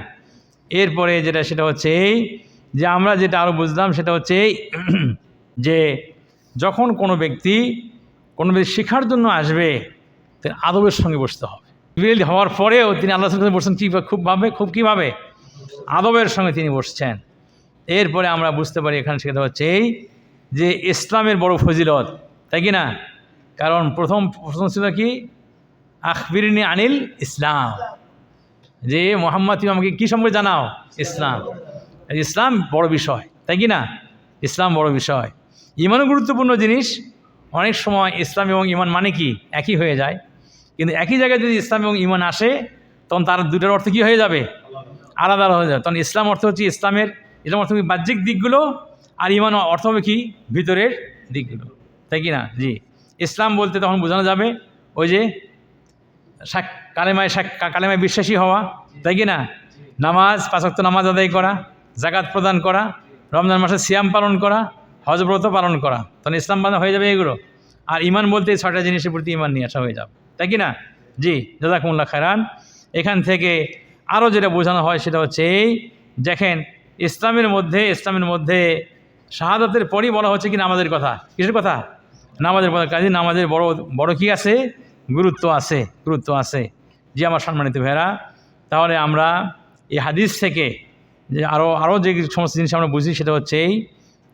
এরপরে সেটা হচ্ছে এই যে আমরা যেটা আরও বুঝলাম সেটা হচ্ছে এই যে যখন কোনো ব্যক্তি শেখার জন্য আসবে তার আদবের সঙ্গে বসতে হবে। জিবরিল হওয়ার পরেও তিনি আল্লাহর সাথে বসছেন কীভাবে? আদবের সঙ্গে তিনি বসছেন। এরপরে আমরা বুঝতে পারি এখানে সেটা হচ্ছে এই যে ইসলামের বড় ফজিলত, তাই কি না? কারণ প্রথম প্রশ্ন ছিল কি? আখবিরনি আনিল ইসলাম, যে মুহাম্মদ তুমি আমাকে কী সম্পর্কে জানাও? ইসলাম। ইসলাম বড় বিষয়, তাই কি না? ইসলাম বড় বিষয়। ইমানও গুরুত্বপূর্ণ জিনিস। অনেক সময় ইসলাম এবং ইমান মানে কি একই হয়ে যায়, কিন্তু একই জায়গায় যদি ইসলাম এবং ইমান আসে তখন তার দুটোর অর্থ কী হয়ে যাবে? আলাদা হয়ে যাবে। তখন ইসলাম অর্থ হচ্ছে ইসলাম অর্থ হবে বাহ্যিক দিকগুলো, আর ইমান অর্থ হবে কি? ভিতরের দিকগুলো, তাই কি না? জি, ইসলাম বলতে তখন বোঝানো যাবে ওই যে কালেমায় বিশ্বাসী হওয়া, তাই কি না? নামাজ, 5 ওয়াক্ত নামাজ আদায় করা, যাকাত প্রদান করা, রমজান মাসে সিয়াম পালন করা, হজ ব্রত পালন করা, তখন ইসলাম বান্ধব হয়ে যাবে এগুলো। আর ইমান বলতে 6টা জিনিসের প্রতি ইমান নিয়ে আসা হয়ে যাবে, তাই কি না? জি, জাযাকুমুল্লাহ খায়রান। এখান থেকে আরও যেটা বোঝানো হয় সেটা হচ্ছে এই, দেখেন ইসলামের মধ্যে শাহাদাতের পরই বলা হচ্ছে কি নামাজের কথা। কিসের কথা? নামাজের কথা। কাজে নামাজের বড় কি আছে? গুরুত্ব আছে। জি আমার সম্মানিত ভাইরা, তাহলে আমরা এই হাদিস থেকে যে আরও যে সমস্ত জিনিস আমরা বুঝি সেটা হচ্ছে এই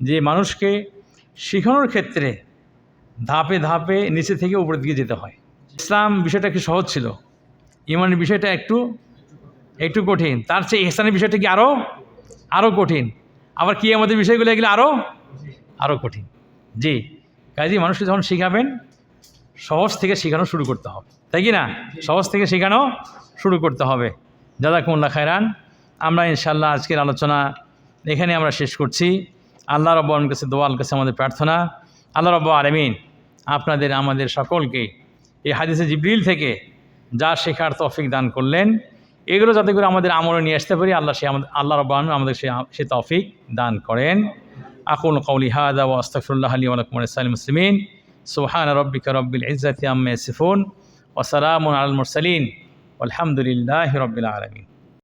যে মানুষকে শেখানোর ক্ষেত্রে ধাপে ধাপে নিচে থেকে উপরের দিকে যেতে হয়। ইসলাম বিষয়টা একটু সহজ ছিল, ইমানের বিষয়টা একটু কঠিন, তার চেয়ে ইহসানের বিষয়টা কি আরও কঠিন, আবার কিয়ামতের বিষয়গুলো এগুলো আরও কঠিন। জি, কাজেই মানুষকে যখন শেখাবেন সহজ থেকে শেখানো শুরু করতে হবে, তাই কি না? সহজ থেকে শেখানো শুরু করতে হবে। জাযাকুমুল্লাহ খায়রান। আমরা ইনশাআল্লাহ আজকের আলোচনা এখানে আমরা শেষ করছি। আল্লাহ রাব্বুল আলামিনের কাছে দোয়া, কাছে আমাদের প্রার্থনা, আল্লাহ রাব্বুল আলামিন আমাদের সকলকে এই হাদিসে জিবরিল থেকে যা শেখার তৌফিক দান করলেন, এগুলো যাতে করে আমাদের আমলে নিয়ে আসতে পারি, আল্লাহ রাব্বুল আলামিন আমাদের সে তৌফিক দান করেন। আকুলু কওলি হাযা ওয়া আস্তাগফিরুল্লাহ লি ওয়া লাকুম ওয়া লিসাইরিল মুসলিমিন। সুবহানা রাব্বিকা রাব্বিল ইজ্জাতি আম্মা ইয়াসিফুন ওয়া সালামুন আলাল মুরসালিন ওয়ালহামদুলিল্লাহি রাব্বিল আলামিন।